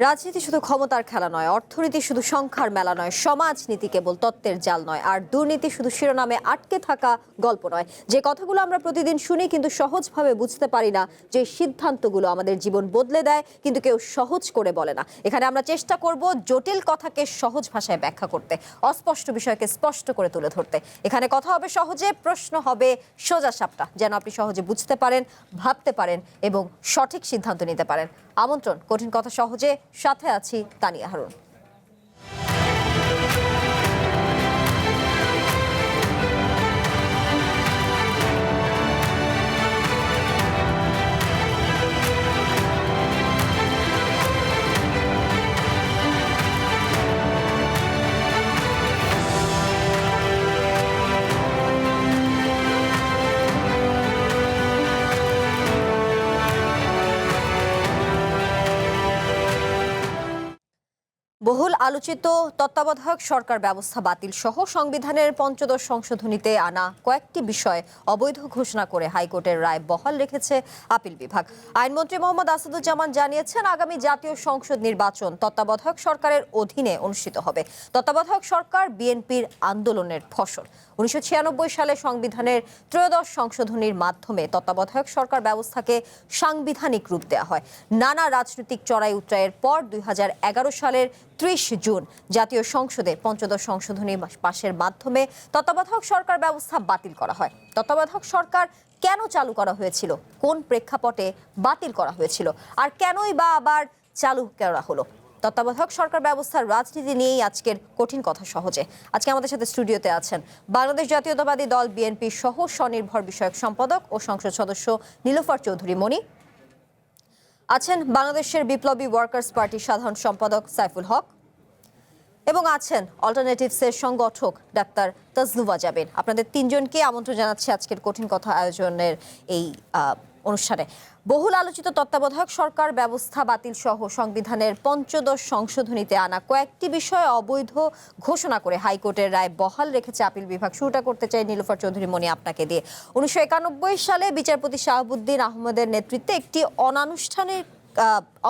রাজনীতি শুধু ক্ষমতার খেলা নয়, অর্থনীতি শুধু সংখ্যার মেলা নয়, সমাজনীতি কেবল তত্ত্বের জাল নয়, আর দুর্নীতি শুধু শিরোনামে আটকে থাকা গল্প নয়। যে কথাগুলো আমরা প্রতিদিন শুনি কিন্তু সহজভাবে বুঝতে পারি না, যে সিদ্ধান্তগুলো আমাদের জীবন বদলে দেয় কিন্তু কেউ সহজ করে বলে না। এখানে আমরা চেষ্টা করব জটিল কথাকে সহজ ভাষায় ব্যাখ্যা করতে, অস্পষ্ট বিষয়কে স্পষ্ট করে তুলে ধরতে। এখানে কথা হবে সহজে, প্রশ্ন হবে সোজা সাপটা, যেন আপনি সহজে বুঝতে পারেন, ভাবতে পারেন এবং সঠিক সিদ্ধান্ত নিতে পারেন। আমন্ত্রণ কঠিন কথা সহজে, সাথে আছি তানিয়া হারুন। বহুল আলোচিত তত্ত্বাবধায়ক সরকার ব্যবস্থা বাতিল সহ সংবিধানের পঞ্চদশ সংশোধনীতে আনা কয়েকটি বিষয় অবৈধ ঘোষণা করে হাইকোর্টের রায় বহাল রেখেছে আপিল বিভাগ। আইনমন্ত্রী মোহাম্মদ আসাদুজ্জামান জানিয়েছেন, আগামী জাতীয় সংসদ নির্বাচন তত্ত্বাবধায়ক সরকারের অধীনে অনুষ্ঠিত হবে। তত্ত্বাবধায়ক সরকার বিএনপির আন্দোলনের ফসল। 1996 সালে সংবিধানের ত্রয়োদশ সংশোধনীর মাধ্যমে তত্ত্বাবধায়ক সরকার ব্যবস্থাকে সাংবিধানিক রূপ দেওয়া হয়। নানা রাজনৈতিক চড়াই উতরাইয়ের পর 2011 সালের 30 জুন জাতীয় সংসদে পঞ্চদশ সংশোধনী পাশের মাধ্যমে তত্ত্বাবধায়ক সরকার ব্যবস্থা বাতিল করা হয়। তত্ত্বাবধায়ক সরকার কেন চালু করা হয়েছিল, কোন প্রেক্ষাপটে বাতিল করা হয়েছিল, আর কেনই বা আবার চালু করা হলো? তত্ত্বাবধায়ক সরকার ব্যবস্থার রাজনীতি নিয়েই আজকের কঠিন কথা সহজে। আজকে আমাদের সাথে স্টুডিওতে আছেন বাংলাদেশ জাতীয়তাবাদী দল বিএনপি সহ স্বনির্ভর বিষয়ক সম্পাদক ও সংসদ সদস্য নীলোফার চৌধুরী মনি, আছেন বাংলাদেশের বিপ্লবী ওয়ার্কার্স পার্টির সাধারণ সম্পাদক সাইফুল হক, এবং আছেন অল্টারনেটিভসের সংগঠক ডাক্তার তাজনুভা জাবের। আপনাদের তিনজনকে আমন্ত্রণ জানাচ্ছি আজকের কঠিন কথা আয়োজনের এই অনুষ্ঠানে। বহুল আলোচিত তত্ত্বাবধায়ক সরকার ব্যবস্থা বাতিল সহ সংবিধানের পঞ্চদশ সংশোধনীতে আনা কয়েকটি বিষয় অবৈধ ঘোষণা করে হাইকোর্টের রায় বহাল রেখেছে আপিল বিভাগ। শুরুটা করতে চাই নীলোফার চৌধুরী মনি আপনাকে দিয়ে। 1991 সালে বিচারপতি শাহাবুদ্দিন আহমেদের নেতৃত্বে একটি অনানুষ্ঠানিক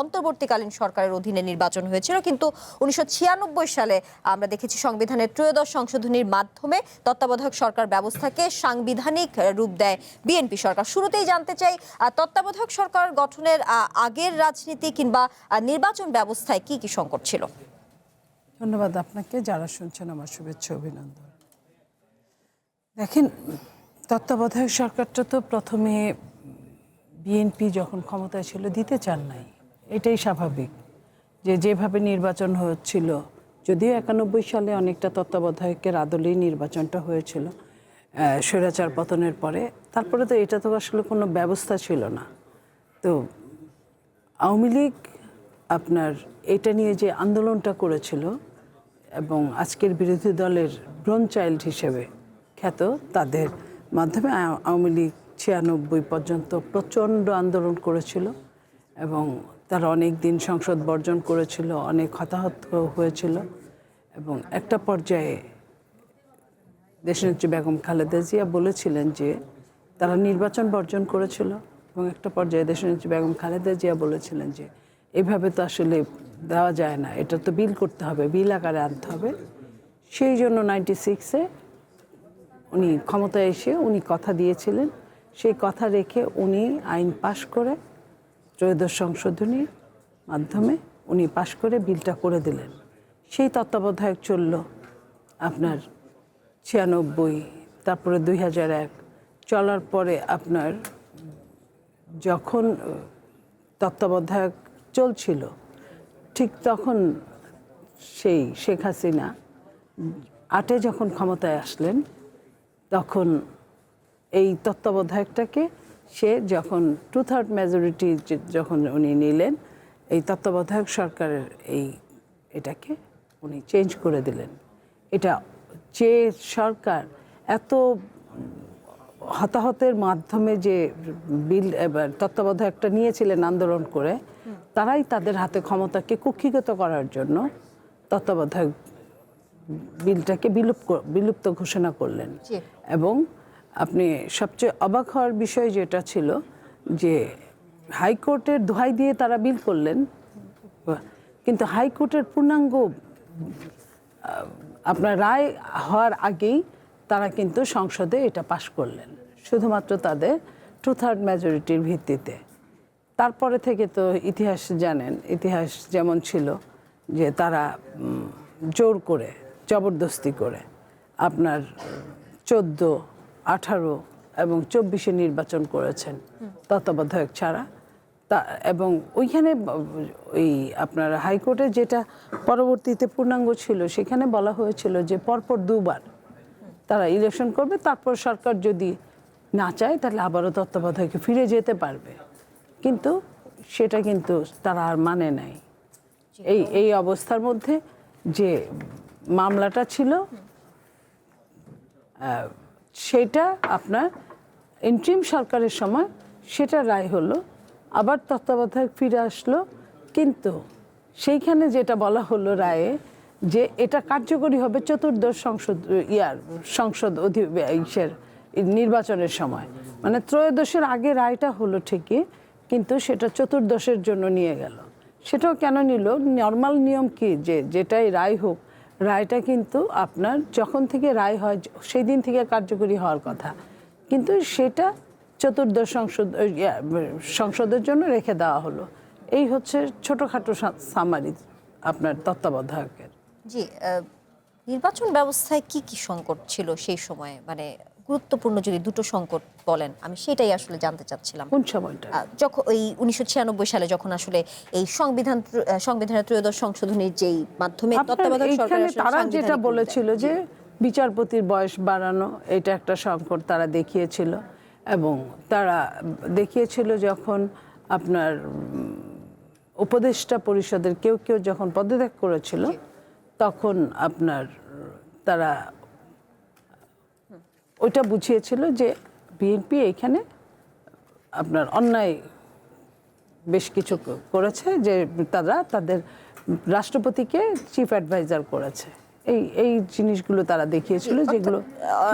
অন্তর্বর্তীকালীন সরকারের অধীনে নির্বাচন হয়েছিল, কিন্তু 1996 সালে আমরা দেখেছি সংবিধানের ত্রয়োদশ সংশোধনীর মাধ্যমে তত্ত্বাবধায়ক সরকার ব্যবস্থাকে সাংবিধানিক রূপ দেয় বিএনপি সরকার। শুরুতেই জানতে চাই, তত্ত্বাবধায়ক সরকার গঠনের আগের রাজনীতি কিংবা নির্বাচন ব্যবস্থায় কি কি সংকট ছিল? ধন্যবাদ আপনাকে, যারা শুনছেন আমার শুভেচ্ছা অভিনন্দন। দেখেন, তত্ত্বাবধায়ক সরকারটা তো প্রথমে বিএনপি যখন ক্ষমতায় ছিল দিতে চান নাই, এটাই স্বাভাবিক। যেভাবে নির্বাচন হচ্ছিল, যদিও 91 সালে অনেকটা তত্ত্বাবধায়কের আদলেই নির্বাচনটা হয়েছিল স্বৈরাচার পতনের পরে, তারপরে তো এটা তো আসলে কোনো ব্যবস্থা ছিল না। তো আওয়ামী লীগ আপনার এটা নিয়ে যে আন্দোলনটা করেছিল এবং আজকের বিরোধী দলের ব্রোন চাইল্ড হিসেবে খ্যাত, তাদের মাধ্যমে আওয়ামী লীগ 96 পর্যন্ত প্রচণ্ড আন্দোলন করেছিল এবং তারা অনেক দিন সংসদ বর্জন করেছিল, অনেক হতাহত হয়েছিল এবং একটা পর্যায়ে দেশনেত্রী বেগম খালেদা জিয়া বলেছিলেন যে তারা নির্বাচন বর্জন করেছিল এবং একটা পর্যায়ে দেশনেত্রী বেগম খালেদা জিয়া বলেছিলেন যে এভাবে তো আসলে দেওয়া যায় না, এটা তো বিল করতে হবে, বিল আকারে আনতে হবে। সেই জন্য 96-এ উনি ক্ষমতায় এসে উনি কথা দিয়েছিলেন, সেই কথা রেখে উনি আইন পাশ করে ত্রয়োদশ সংশোধনীর মাধ্যমে উনি পাশ করে বিলটা করে দিলেন। সেই তত্ত্বাবধায়ক চলল আপনার 96, তারপরে 2001 চলার পরে আপনার যখন তত্ত্বাবধায়ক চলছিল ঠিক তখন সেই শেখ হাসিনা 8-এ যখন ক্ষমতায় আসলেন, তখন এই তত্ত্বাবধায়কটাকে সে যখন 2/3 মেজরিটি যখন উনি নিলেন, এই তত্ত্বাবধায়ক সরকারের এটাকে উনি চেঞ্জ করে দিলেন। এটা যে সরকার এত হতাহতের মাধ্যমে যে বিল এবার তত্ত্বাবধায়কটা নিয়েছিলেন আন্দোলন করে, তারাই তাদের হাতে ক্ষমতাকে কুক্ষিগত করার জন্য তত্ত্বাবধায়ক বিলটাকে বিলুপ্ত ঘোষণা করলেন। এবং আপনি সবচেয়ে অবাক হওয়ার বিষয় যেটা ছিল যে হাইকোর্টের দোহাই দিয়ে তারা বিল করলেন, কিন্তু হাইকোর্টের পূর্ণাঙ্গ আপনার রায় হওয়ার আগেই তারা কিন্তু সংসদে এটা পাশ করলেন, শুধুমাত্র তাদের 2/3 মেজরিটির ভিত্তিতে। তারপরে থেকে তো ইতিহাস জানেন, ইতিহাস যেমন ছিল যে তারা জোর করে, জবরদস্তি করে আপনার 14, 18 এবং 24-এ নির্বাচন করেছেন তত্ত্বাবধায়ক ছাড়া। এবং ওইখানে ওই আপনার হাইকোর্টে যেটা পরবর্তীতে পূর্ণাঙ্গ ছিল, সেখানে বলা হয়েছিল যে পরপর 2বার তারা ইলেকশন করবে, তারপর সরকার যদি না চায় তাহলে আবারও তত্ত্বাবধায়কে ফিরে যেতে পারবে। কিন্তু সেটা কিন্তু তারা আর মানে নাই। এই অবস্থার মধ্যে যে মামলাটা ছিল সেটা আপনার ইন্ট্রিম সরকারের সময় সেটা রায় হলো, আবার তত্ত্বাবধায়ক ফিরে আসলো। কিন্তু সেইখানে যেটা বলা হলো রায়ে যে এটা কার্যকরী হবে চতুর্দশ সংসদ নির্বাচনের সময়, মানে ত্রয়োদশের আগে রায়টা হলো ঠিকই, কিন্তু সেটা চতুর্দশের জন্য নিয়ে গেল। সেটাও কেন নিল? নর্মাল নিয়ম কি যে যেটাই রায় হোক, রায়টা কিন্তু আপনার যখন থেকে রায় হয় সেই দিন থেকে কার্যকরী হওয়ার কথা, কিন্তু সেটা চতুর্দশ সংসদের জন্য রেখে দেওয়া হলো। এই হচ্ছে ছোটোখাটো সামারি আপনার তত্ত্বাবধায়কের। জি, নির্বাচন ব্যবস্থায় কি কি সংকট ছিল সেই সময়ে, মানে গুরুত্বপূর্ণ যদি দুটো সংকট বলেন, আমি সেটাই আসলে জানতে চাচ্ছিলাম। কোন সময়টা? যখন ওই 1996 সালে যখন আসলে এই সংবিধানের ত্রয়োদশ সংশোধনীর যেই মাধ্যমে তত্ত্বাবধায়ক সরকার তারা যেটা বলেছিল যে বিচারপতির বয়স বাড়ানো, এটা একটা সংকট তারা দেখিয়েছিল। এবং তারা দেখিয়েছিল যখন আপনার উপদেষ্টা পরিষদের কেউ কেউ যখন পদত্যাগ করেছিল, তখন আপনার তারা ওইটা বুঝিয়েছিল যে বিএনপি এইখানে আপনার অন্যায় বেশ কিছু করেছে, যে তারা তাদের রাষ্ট্রপতিকে চিফ অ্যাডভাইজার করেছে। এই জিনিসগুলো তারা দেখিয়েছিল, যেগুলো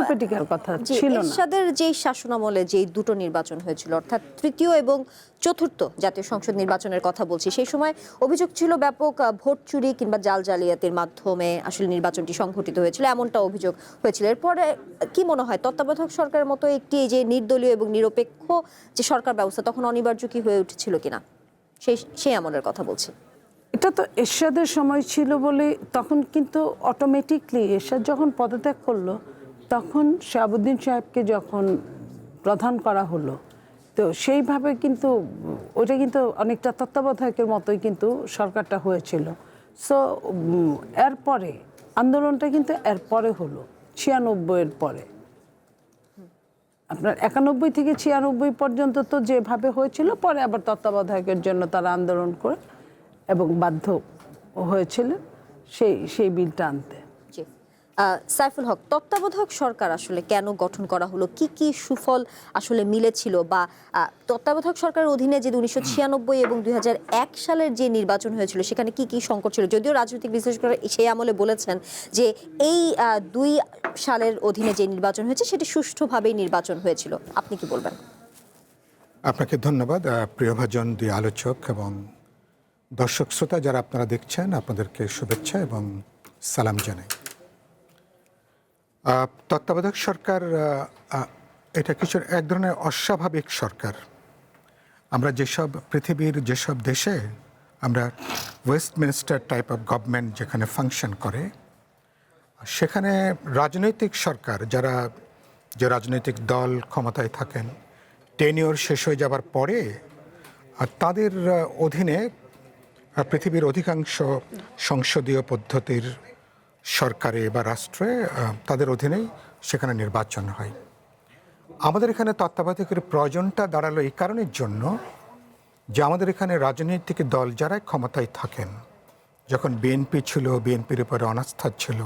ক্রিটিক্যাল কথা ছিল না। এরশাদের যেই শাসনামলে যেই দুটো নির্বাচন হয়েছিল, অর্থাৎ তৃতীয় এবং চতুর্থ জাতীয় সংসদ নির্বাচনের কথা বলছি, সেই সময় অভিযোগ ছিল ব্যাপক ভোট চুরি কিংবা জাল জালিয়াতির মাধ্যমে আসলে নির্বাচনটি সংঘটিত হয়েছিল, এমনটা অভিযোগ হয়েছিল। এরপরে কি মনে হয় তত্ত্বাবধায়ক সরকারের মতো একটি এই যে নির্দলীয় এবং নিরপেক্ষ যে সরকার ব্যবস্থা তখন অনিবার্য কি হয়ে উঠেছিল কিনা, সেই আমলের কথা বলছি। এটা তো এরশাদের সময় ছিল বলে, তখন কিন্তু অটোমেটিকলি এরশাদ যখন পদত্যাগ করলো, তখন শাহাবুদ্দিন সাহেবকে যখন প্রধান করা হলো, তো সেইভাবে কিন্তু ওটা কিন্তু অনেকটা তত্ত্বাবধায়কের মতোই কিন্তু সরকারটা হয়েছিল। সো এরপরে আন্দোলনটা কিন্তু এরপরে হলো 96-এর পরে। আপনার 91 থেকে 96 পর্যন্ত তো যেভাবে হয়েছিল, পরে আবার তত্ত্বাবধায়কের জন্য তারা আন্দোলন করে এবং বাধ্য হয়েছিলেন সেই বিলটা আনতে। জি, সাইফুল হক, তত্ত্বাবধায়ক সরকার আসলে কেন গঠন করা হলো, কি কি সুফল আসলে মিলেছিল, বা তত্ত্বাবধায়ক সরকারের অধীনে যে 1996 এবং 2001 সালের যে নির্বাচন হয়েছিল সেখানে কি কি সংকট ছিল? যদিও রাজনৈতিক বিশ্লেষকরা সেই আমলে বলেছেন যে এই 2 সালের অধীনে যে নির্বাচন হয়েছে সেটি সুষ্ঠুভাবেই নির্বাচন হয়েছিল। আপনি কি বলবেন? আপনাকে ধন্যবাদ প্রিয়ভাজন, দুই আলোচক এবং দর্শক শ্রোতা যারা আপনারা দেখছেন, আপনাদেরকে শুভেচ্ছা এবং সালাম জানাই। তত্ত্বাবধায়ক সরকার এটা কিছু এক ধরনের অস্বাভাবিক সরকার। আমরা পৃথিবীর যেসব দেশে আমরা ওয়েস্টমিনিস্টার টাইপ অফ গভর্নমেন্ট যেখানে ফাংশন করে, সেখানে রাজনৈতিক সরকার যে রাজনৈতিক দল ক্ষমতায় থাকেন, টেনিওর শেষ হয়ে যাবার পরে তাদের অধীনে পৃথিবীর অধিকাংশ সংসদীয় পদ্ধতির সরকারে বা রাষ্ট্রে তাদের অধীনেই সেখানে নির্বাচন হয়। আমাদের এখানে তত্ত্বাবধায়কের প্রয়োজনটা দাঁড়ালো এই কারণের জন্য যে আমাদের এখানে রাজনৈতিক দল যারা ক্ষমতায় থাকেন, যখন বিএনপি ছিল, বিএনপির উপরে অনাস্থা ছিল,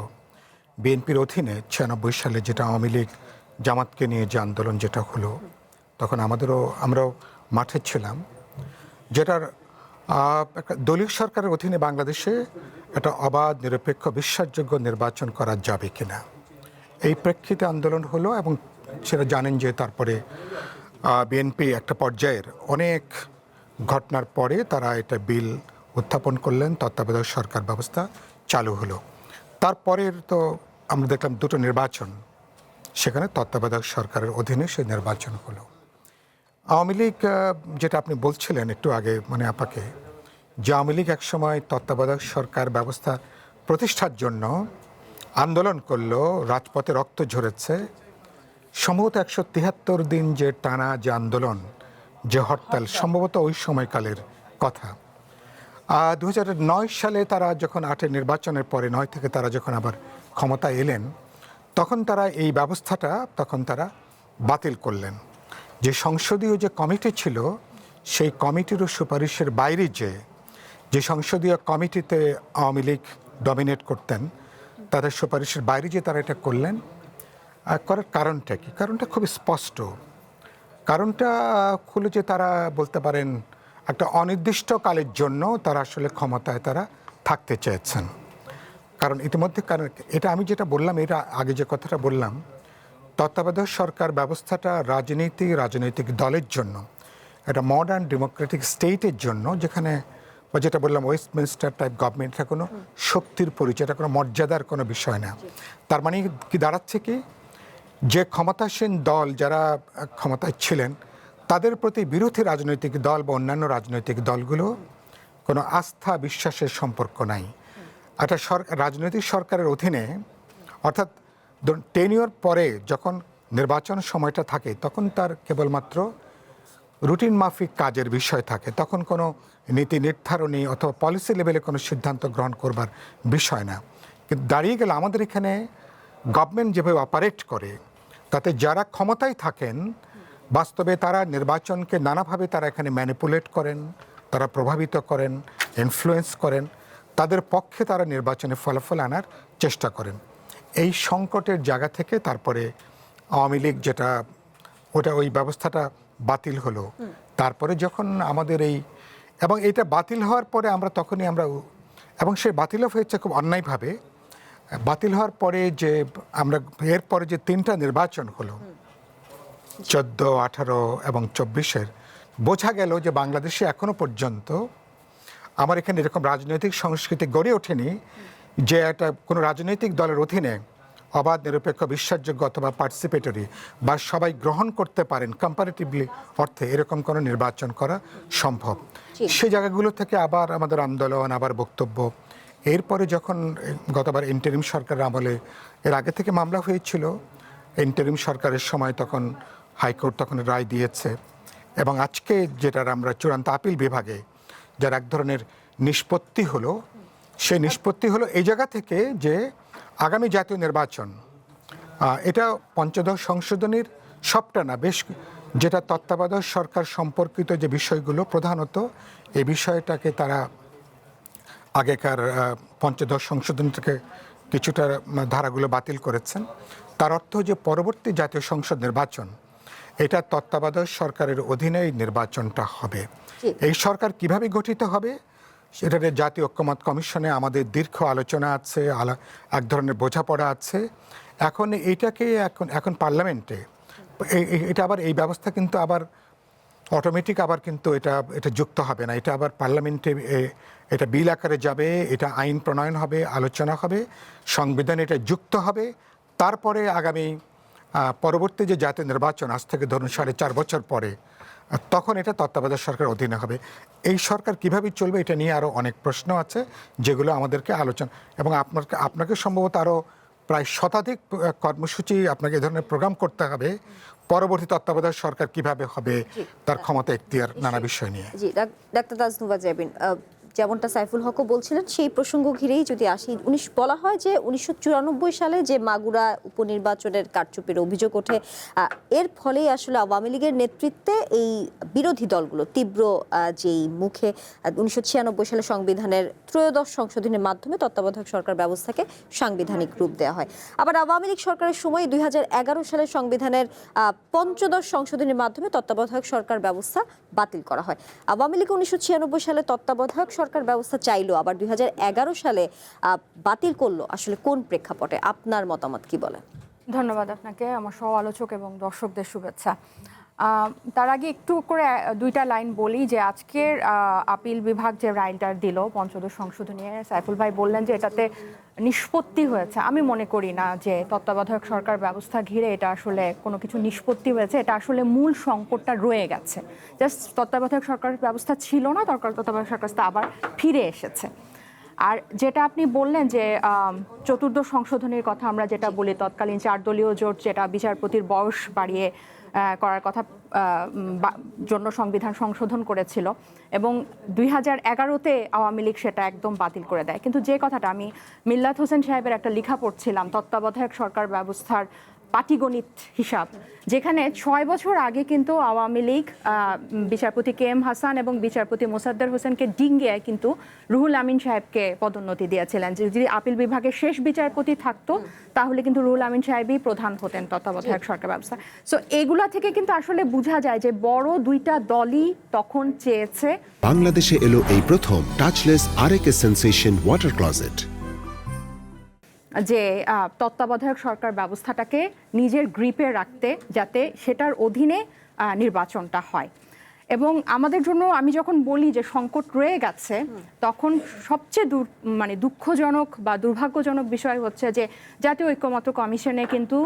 বিএনপির অধীনে 96 সালে যেটা আওয়ামী লীগ জামাতকে নিয়ে যে আন্দোলন যেটা হলো, তখন আমরাও মাঠে ছিলাম, যেটার একটা দলীয় সরকারের অধীনে বাংলাদেশে একটা অবাধ, নিরপেক্ষ, বিশ্বাসযোগ্য নির্বাচন করা যাবে কিনা, এই প্রেক্ষিতে আন্দোলন হলো। এবং সেটা জানেন যে তারপরে বিএনপি একটা পর্যায়ের অনেক ঘটনার পরে তারা এটা বিল উত্থাপন করলেন, তত্ত্বাবধায়ক সরকার ব্যবস্থা চালু হলো। তারপরের তো আমরা দেখলাম দুটো নির্বাচন, সেখানে তত্ত্বাবধায়ক সরকারের অধীনে সেই নির্বাচন হলো। আওয়ামী লীগ যেটা আপনি বলছিলেন একটু আগে মানে আপাকে, যে আওয়ামী লীগ একসময় তত্ত্বাবধায়ক সরকার ব্যবস্থা প্রতিষ্ঠার জন্য আন্দোলন করলো, রাজপথে রক্ত ঝরেছে, সম্ভবত 173 দিন যে টানা যে আন্দোলন, যে হরতাল, সম্ভবত ওই সময়কালের কথা। 2009 সালে তারা যখন 8 নির্বাচনের পরে 9 থেকে তারা যখন আবার ক্ষমতায় এলেন, তখন তারা এই ব্যবস্থাটা তখন তারা বাতিল করলেন। যে সংসদীয় যে কমিটি ছিল, সেই কমিটিরও সুপারিশের বাইরে যে সংসদীয় কমিটিতে আওয়ামী লীগ ডমিনেট করতেন, তাদের সুপারিশের বাইরে যে তারা এটা করলেন, করার কারণটা কি? কারণটা খুব স্পষ্ট। কারণটা হলো যে তারা বলতে পারেন একটা অনির্দিষ্টকালের জন্য তারা আসলে ক্ষমতায় তারা থাকতে চেয়েছেন। কারণ ইতিমধ্যে কারণ এটা আমি যেটা বললাম, এটা আগে যে কথাটা বললাম, তত্ত্বাবধায়ক সরকার ব্যবস্থাটা রাজনৈতিক দলের জন্য, একটা মডার্ন ডেমোক্রেটিক স্টেটের জন্য, যেখানে যেটা বললাম ওয়েস্টমিনস্টার টাইপ গভর্নমেন্ট, এটা কোনো শক্তির পরিচয়, এটা কোনো মর্যাদার কোনো বিষয় না। তার মানে কি দাঁড়াচ্ছে কি, যে ক্ষমতাসীন দল যারা ক্ষমতায় ছিলেন তাদের প্রতি বিরোধী রাজনৈতিক দল বা অন্যান্য রাজনৈতিক দলগুলো কোনো আস্থা বিশ্বাসের সম্পর্ক নাই। একটা রাজনৈতিক সরকারের অধীনে, অর্থাৎ টেনিওর পরে যখন নির্বাচন সময়টা থাকে, তখন তার কেবলমাত্র রুটিন মাফিক কাজের বিষয় থাকে, তখন কোনো নীতি নির্ধারণী অথবা পলিসি লেভেলে কোনো সিদ্ধান্ত গ্রহণ করবার বিষয় না। কিন্তু দাঁড়িয়ে গেলে আমাদের এখানে গভর্নমেন্ট যেভাবে অপারেট করে, তাতে যারা ক্ষমতায় থাকেন বাস্তবে তারা নির্বাচনকে নানাভাবে তারা এখানে ম্যানিপুলেট করেন, তারা প্রভাবিত করেন, ইনফ্লুয়েন্স করেন, তাদের পক্ষে তারা নির্বাচনে ফলাফল আনার চেষ্টা করেন। এই সংকটের জায়গা থেকে তারপরে আওয়ামী লীগ যেটা ওই ব্যবস্থাটা বাতিল হলো। তারপরে যখন আমাদের এবং এটা বাতিল হওয়ার পরে আমরা তখনই এবং সে বাতিলও হয়েছে খুব অন্যায়ভাবে। বাতিল হওয়ার পরে যে আমরা এরপরে যে 3টা নির্বাচন হলো, 14, 18 এবং 24-এর, বোঝা গেল যে বাংলাদেশে এখনো পর্যন্ত আমার এখানে এরকম রাজনৈতিক সংস্কৃতি গড়ে ওঠেনি যে একটা কোনো রাজনৈতিক দলের অধীনে অবাধ, নিরপেক্ষ, বিশ্বাসযোগ্য অথবা পার্টিসিপেটরি বা সবাই গ্রহণ করতে পারেন কম্পারেটিভলি অর্থে এরকম কোনো নির্বাচন করা সম্ভব। সেই জায়গাগুলো থেকে আবার আমাদের আন্দোলন, আবার বক্তব্য। এরপরে যখন গতবার ইন্টারিম সরকারের আমলে, এর আগে থেকে মামলা হয়েছিল, ইন্টারিম সরকারের সময় তখন হাইকোর্ট তখন রায় দিয়েছে, এবং আজকে যেটার আমরা চূড়ান্ত আপিল বিভাগে যার এক ধরনের নিষ্পত্তি হলো, সেই নিষ্পত্তি হলো এই জায়গা থেকে যে আগামী জাতীয় নির্বাচন, এটা পঞ্চদশ সংশোধনীর সবটা না, বেশ যেটা তত্ত্বাবধায়ক সরকার সম্পর্কিত যে বিষয়গুলো, প্রধানত এই বিষয়টাকে তারা আগেকার পঞ্চদশ সংশোধনী থেকে কিছুটা ধারাগুলো বাতিল করেছেন। তার অর্থ যে পরবর্তী জাতীয় সংসদ নির্বাচন, এটা তত্ত্বাবধায়ক সরকারের অধীনে এই নির্বাচনটা হবে। এই সরকার কিভাবে গঠিত হবে সেটাতে জাতীয় ঐক্যমত কমিশনে আমাদের দীর্ঘ আলোচনা আছে, এক ধরনের বোঝাপড়া আছে। এখন এইটাকে এখন পার্লামেন্টে এটা আবার এই ব্যবস্থা কিন্তু আবার অটোমেটিক আবার কিন্তু এটা যুক্ত হবে না, এটা আবার পার্লামেন্টে এটা বিল আকারে যাবে, এটা আইন প্রণয়ন হবে, আলোচনা হবে, সংবিধানে এটা যুক্ত হবে। তারপরে আগামী পরবর্তী যে জাতীয় নির্বাচন, আজ থেকে ধরুন 4.5 বছর পরে, তখন এটা তত্ত্বাবধায়ক সরকারের অধীনে হবে। এই সরকার কিভাবে চলবে এটা নিয়ে আরও অনেক প্রশ্ন আছে, যেগুলো আমাদেরকে আলোচনা, এবং আপনাকে সম্ভবত আরও প্রায় শতাধিক কর্মসূচি, আপনাকে এই ধরনের প্রোগ্রাম করতে হবে পরবর্তী তত্ত্বাবধায়ক সরকার কিভাবে হবে, তার ক্ষমতা এখতিয়ার, নানা বিষয় নিয়ে। জি, ডাক্তার তাজনুভা জেবিন, যেমনটা সাইফুল হকও বলছিলেন, সেই প্রসঙ্গ ঘিরেই যদি আসি, বলা হয় যে 1994 সালে যে মাগুরা উপনির্বাচনের কারচুপির অভিযোগ ওঠে, এর ফলেই আসলে আওয়ামী লীগের নেতৃত্বে এই বিরোধী দলগুলো তীব্র যেই মুখে 1996 সালে সংবিধানের 13শ সংশোধনের মাধ্যমে তত্ত্বাবধায়ক সরকার ব্যবস্থাকে সাংবিধানিক রূপ দেওয়া হয়। আবার আওয়ামী লীগ সরকারের সময় 2011 সালে সংবিধানের 15শ সংশোধনের মাধ্যমে তত্ত্বাবধায়ক সরকার ব্যবস্থা বাতিল করা হয়। আওয়ামী লীগ 1996 সালে তত্ত্বাবধায়ক সরকার ব্যবস্থা চাইলো, আবার 2011 সালে বাতিল করলো। আসলে কোন প্রেক্ষাপটে, আপনার মতামত কি বলে? ধন্যবাদ আপনাকে, আমার সহ আলোচক এবং দর্শকদের শুভেচ্ছা। তার আগে একটু করে দুইটা লাইন বলি যে আজকের আপিল বিভাগ যে রায়টা দিল পঞ্চদশ সংশোধনী, সাইফুল ভাই বললেন যে এটাতে নিষ্পত্তি হয়েছে। আমি মনে করি না যে তত্ত্বাবধায়ক সরকার ব্যবস্থা ঘিরে এটা আসলে কোনো কিছু নিষ্পত্তি হয়েছে। এটা আসলে মূল সংকটটা রয়ে গেছে। জাস্ট তত্ত্বাবধায়ক সরকার ব্যবস্থা ছিল না, তত্ত্বাবধায়ক সরকার আবার ফিরে এসেছে। আর যেটা আপনি বললেন যে চতুর্দশ সংশোধনীর কথা আমরা যেটা বলি, তৎকালীন 4 দলীয় জোট যেটা বিচারপতির বয়স বাড়িয়ে করার কথা জন্য সংবিধান সংশোধন করেছিল এবং 2011-তে আওয়ামী লীগ সেটা একদম বাতিল করে দেয়। কিন্তু যে কথাটা আমি মিল্লাত হোসেন সাহেবের একটা লেখা পড়ছিলাম, তত্ত্বাবধায়ক সরকার ব্যবস্থার পাটিগণিত হিসাব, যেখানে 6 বছর আগে কিন্তু আওয়ামী লীগ বিচারপতি কে এম হাসান এবং বিচারপতি মোসাদ্দের হোসেনকে ডিঙ্গিয়ে কিন্তু রুহুল আমিন সাহেবকে পদোন্নতি দিয়েছিলেন। যদি আপিল বিভাগের শেষ বিচারপতি থাকতো তাহলে কিন্তু রুহুল আমিন সাহেবই প্রধান হতেন তত্ত্বাবধায়ক সরকার ব্যবস্থা। সো এগুলা থেকে কিন্তু আসলে বোঝা যায় যে বড় দুইটা দলই তখন চেয়েছে। বাংলাদেশে এলো এই প্রথম টাচলেস আরএকে সেন্সেশন ওয়াটার ক্লোজেট, যে তত্ত্বাবধায়ক সরকার ব্যবস্থাটাকে নিজের গ্রিপে রাখতে, যাতে সেটার অধীনে নির্বাচনটা হয়। এবং আমাদের জন্য আমি যখন বলি যে সংকট রয়ে গেছে, তখন সবচেয়ে দুঃখজনক বা দুর্ভাগ্যজনক বিষয় হচ্ছে যে জাতীয় ঐক্যমত্য কমিশনে কিন্তু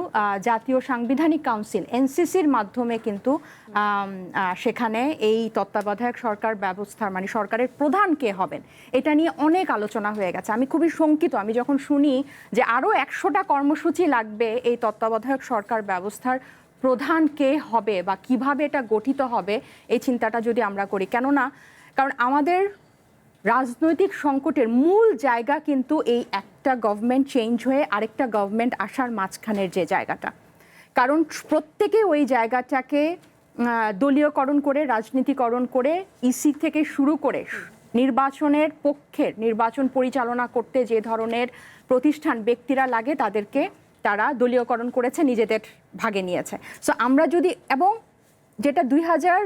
জাতীয় সাংবিধানিক কাউন্সিল এনসিসির মাধ্যমে কিন্তু সেখানে এই তত্ত্বাবধায়ক সরকার ব্যবস্থার সরকারের প্রধান কে হবেন এটা নিয়ে অনেক আলোচনা হয়ে গেছে। আমি খুবই শঙ্কিত আমি যখন শুনি যে আরও 100টা কর্মসূচি লাগবে এই তত্ত্বাবধায়ক সরকার ব্যবস্থার প্রধান কে হবে বা কিভাবে এটা গঠিত হবে, এই চিন্তাটা যদি আমরা করি। কারণ আমাদের রাজনৈতিক সংকটের মূল জায়গা কিন্তু এই একটা গভর্নমেন্ট চেঞ্জ হয়ে আরেকটা গভর্নমেন্ট আসার মাঝখানের যে জায়গাটা, কারণ প্রত্যেকে ওই জায়গাটাকে দলীয়করণ করে, রাজনীতিকরণ করে, ইসি থেকে শুরু করে নির্বাচনের পক্ষের নির্বাচন পরিচালনা করতে যে ধরনের প্রতিষ্ঠান ব্যক্তিরা লাগে তারা দলীয়করণ করেছে, নিজেদের ভাগে নিয়েছে। সো আমরা যদি, এবং যেটা 2000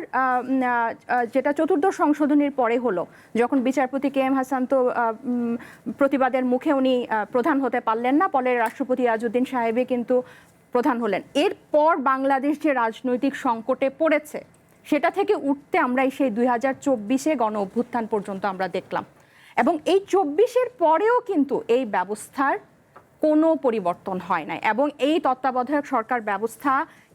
যেটা চতুর্দশ সংশোধনীর পরে হলো, যখন বিচারপতি কে এম হাসান তো প্রতিবাদের মুখে উনি প্রধান হতে পারলেন না, পরে রাষ্ট্রপতি আজউদ্দিন সাহেবে কিন্তু প্রধান হলেন। এরপর বাংলাদেশ যে রাজনৈতিক সংকটে পড়েছে সেটা থেকে উঠতে আমরা সেই 2024-এ গণ অভ্যুত্থান পর্যন্ত আমরা দেখলাম, এবং এই 24-এর পরেও কিন্তু এই ব্যবস্থার কোনো পরিবর্তন হয় নাই। এবং এই তত্ত্বাবধায়ক সরকার ব্যবস্থা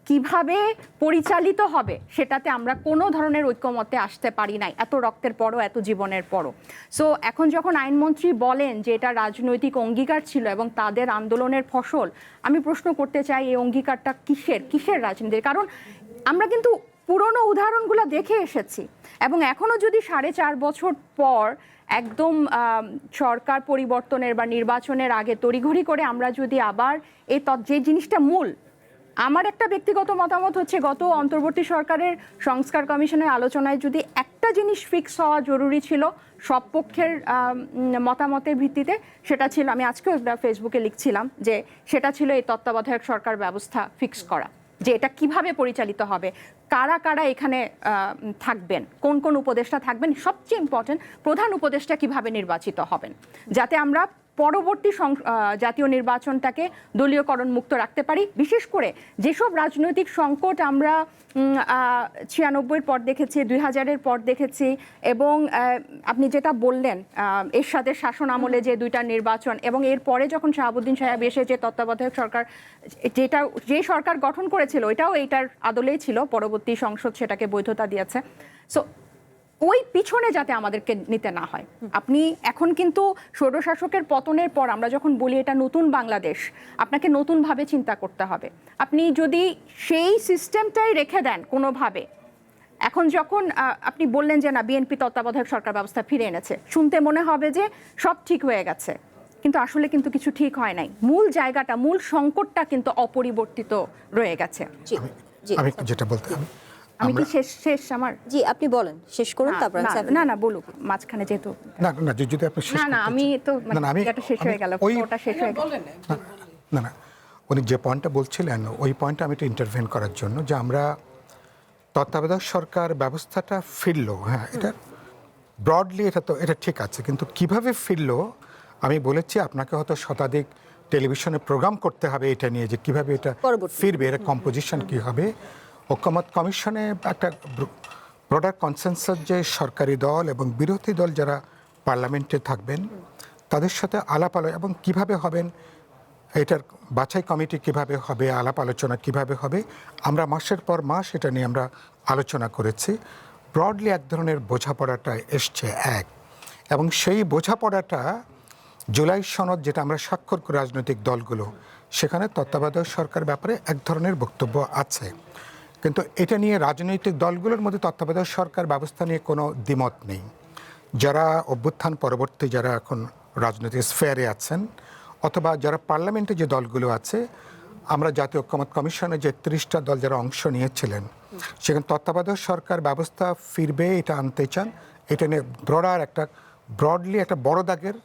কিভাবে পরিচালিত হবে সেটাতে আমরা কোনো ধরনের ঐক্যমতে আসতে পারি নাই, এত রক্তের পরও, এত জীবনের পরও। সো এখন যখন আইনমন্ত্রী বলেন যে এটা রাজনৈতিক অঙ্গীকার ছিল এবং তাদের আন্দোলনের ফসল, আমি প্রশ্ন করতে চাই এই অঙ্গীকারটা কিসের রাজনীতির? কারণ আমরা কিন্তু পুরনো উদাহরণগুলো দেখে এসেছি, এবং এখনও যদি 4.5 বছর পর একদম সরকার পরিবর্তনের বা নির্বাচনের আগে তড়িঘড়ি করে আমরা যদি আবার যে জিনিসটা মূল, আমার একটা ব্যক্তিগত মতামত হচ্ছে গত অন্তর্বর্তী সরকারের সংস্কার কমিশনের আলোচনায় যদি একটা জিনিস ফিক্স হওয়া জরুরি ছিল সব পক্ষের মতামতের ভিত্তিতে, সেটা ছিল, আমি আজকেও ফেসবুকে লিখছিলাম যে সেটা ছিল এই তত্ত্বাবধায়ক সরকার ব্যবস্থা ফিক্স করা, যে এটা কিভাবে পরিচালিত হবে, কারা কারা এখানে থাকবেন, কোন কোন উপদেষ্টা থাকবেন, সবচেয়ে ইম্পর্টেন্ট প্রধান উপদেষ্টা কিভাবে নির্বাচিত হবেন, যাতে আমরা পরবর্তী জাতীয় নির্বাচনটাকে দলীয়করণ মুক্ত রাখতে পারি। বিশেষ করে যেসব রাজনৈতিক সংকট আমরা 96-এর পর দেখেছি, 2000-এর পর দেখেছি, এবং আপনি যেটা বললেন এরশাদের শাসন আমলে যে 2টা নির্বাচন, এবং এরপরে যখন শাহাবুদ্দিন সাহেব এসে যে তত্ত্বাবধায়ক সরকার যে সরকার গঠন করেছিল ওইটাও এইটার আদলেই ছিল, পরবর্তী সংসদ সেটাকে বৈধতা দিয়েছে। সো ওই পিছনে যাতে আমাদেরকে নিতে না হয়। আপনি এখন কিন্তু স্বৈরশাসকের পতনের পর আমরা যখন বলি এটা নতুন বাংলাদেশ, আপনাকে নতুনভাবে চিন্তা করতে হবে। আপনি যদি সেই সিস্টেমটাই রেখে দেন কোনোভাবে, এখন যখন আপনি বললেন যে না বিএনপি তত্ত্বাবধায়ক সরকার ব্যবস্থা ফিরে এনেছে, শুনতে মনে হবে যে সব ঠিক হয়ে গেছে, কিন্তু আসলে কিন্তু কিছু ঠিক হয় নাই। মূল জায়গাটা, মূল সংকটটা কিন্তু অপরিবর্তিত রয়ে গেছে। আমি যেটা বলতে আমি কি শেষ আমার? জি, আপনি বলেন, শেষ করুন, তারপর না বলুক মাঝখানে, যেহেতু না যদি আপনি শেষ না আমি তো এটা শেষ হয়ে গেল, ওটা শেষ হয়ে গেল। না উনি যে পয়েন্টটা বলছিলেন ওই পয়েন্টটা আমি একটু ইন্টারভেন করার জন্য, যে আমরা তত্ত্বাবধায়ক সরকার ব্যবস্থাটা ফিরলো, হ্যাঁ এটা ব্রডলি এটা ঠিক আছে, কিন্তু কিভাবে ফিরলো আমি বলেছি আপনাকে হয়তো শতাধিক টেলিভিশনে প্রোগ্রাম করতে হবে এটা নিয়ে, যে কিভাবে এটা ফিরবে, এর কম্পোজিশন কি হবে। ঐকমত্য কমিশনে একটা ব্রডার কনসেনসাস যে সরকারি দল এবং বিরোধী দল যারা পার্লামেন্টে থাকবেন তাদের সাথে আলাপ আলোচনা এবং কিভাবে হবেন, এটার বাছাই কমিটি কিভাবে হবে, আলাপ আলোচনা কিভাবে হবে, আমরা মাসের পর মাস এটা নিয়ে আমরা আলোচনা করেছি। ব্রডলি এক ধরনের বোঝাপড়াটা এসছে এক, এবং সেই বোঝাপড়াটা জুলাই সনদ যেটা আমরা স্বাক্ষর করি রাজনৈতিক দলগুলো, সেখানে তত্ত্বাবধায়ক সরকার ব্যাপারে এক ধরনের বক্তব্য আছে, কিন্তু এটা নিয়ে রাজনৈতিক দলগুলোর মধ্যে তত্ত্বাবধায়ক সরকার ব্যবস্থা নিয়ে কোনো দ্বিমত নেই। যারা অভ্যুত্থান পরবর্তী যারা এখন রাজনৈতিক স্ফেয়ারে আছেন অথবা যারা পার্লামেন্টে যে দলগুলো আছে, আমরা জাতীয় ঐকমত্য কমিশনে যে 30টা দল যারা অংশ নিয়েছিলেন সেখানে তত্ত্বাবধায়ক সরকার ব্যবস্থা ফিরবে এটা আনতে চান, এটা নিয়ে ব্রডলি একটা বড় দাগের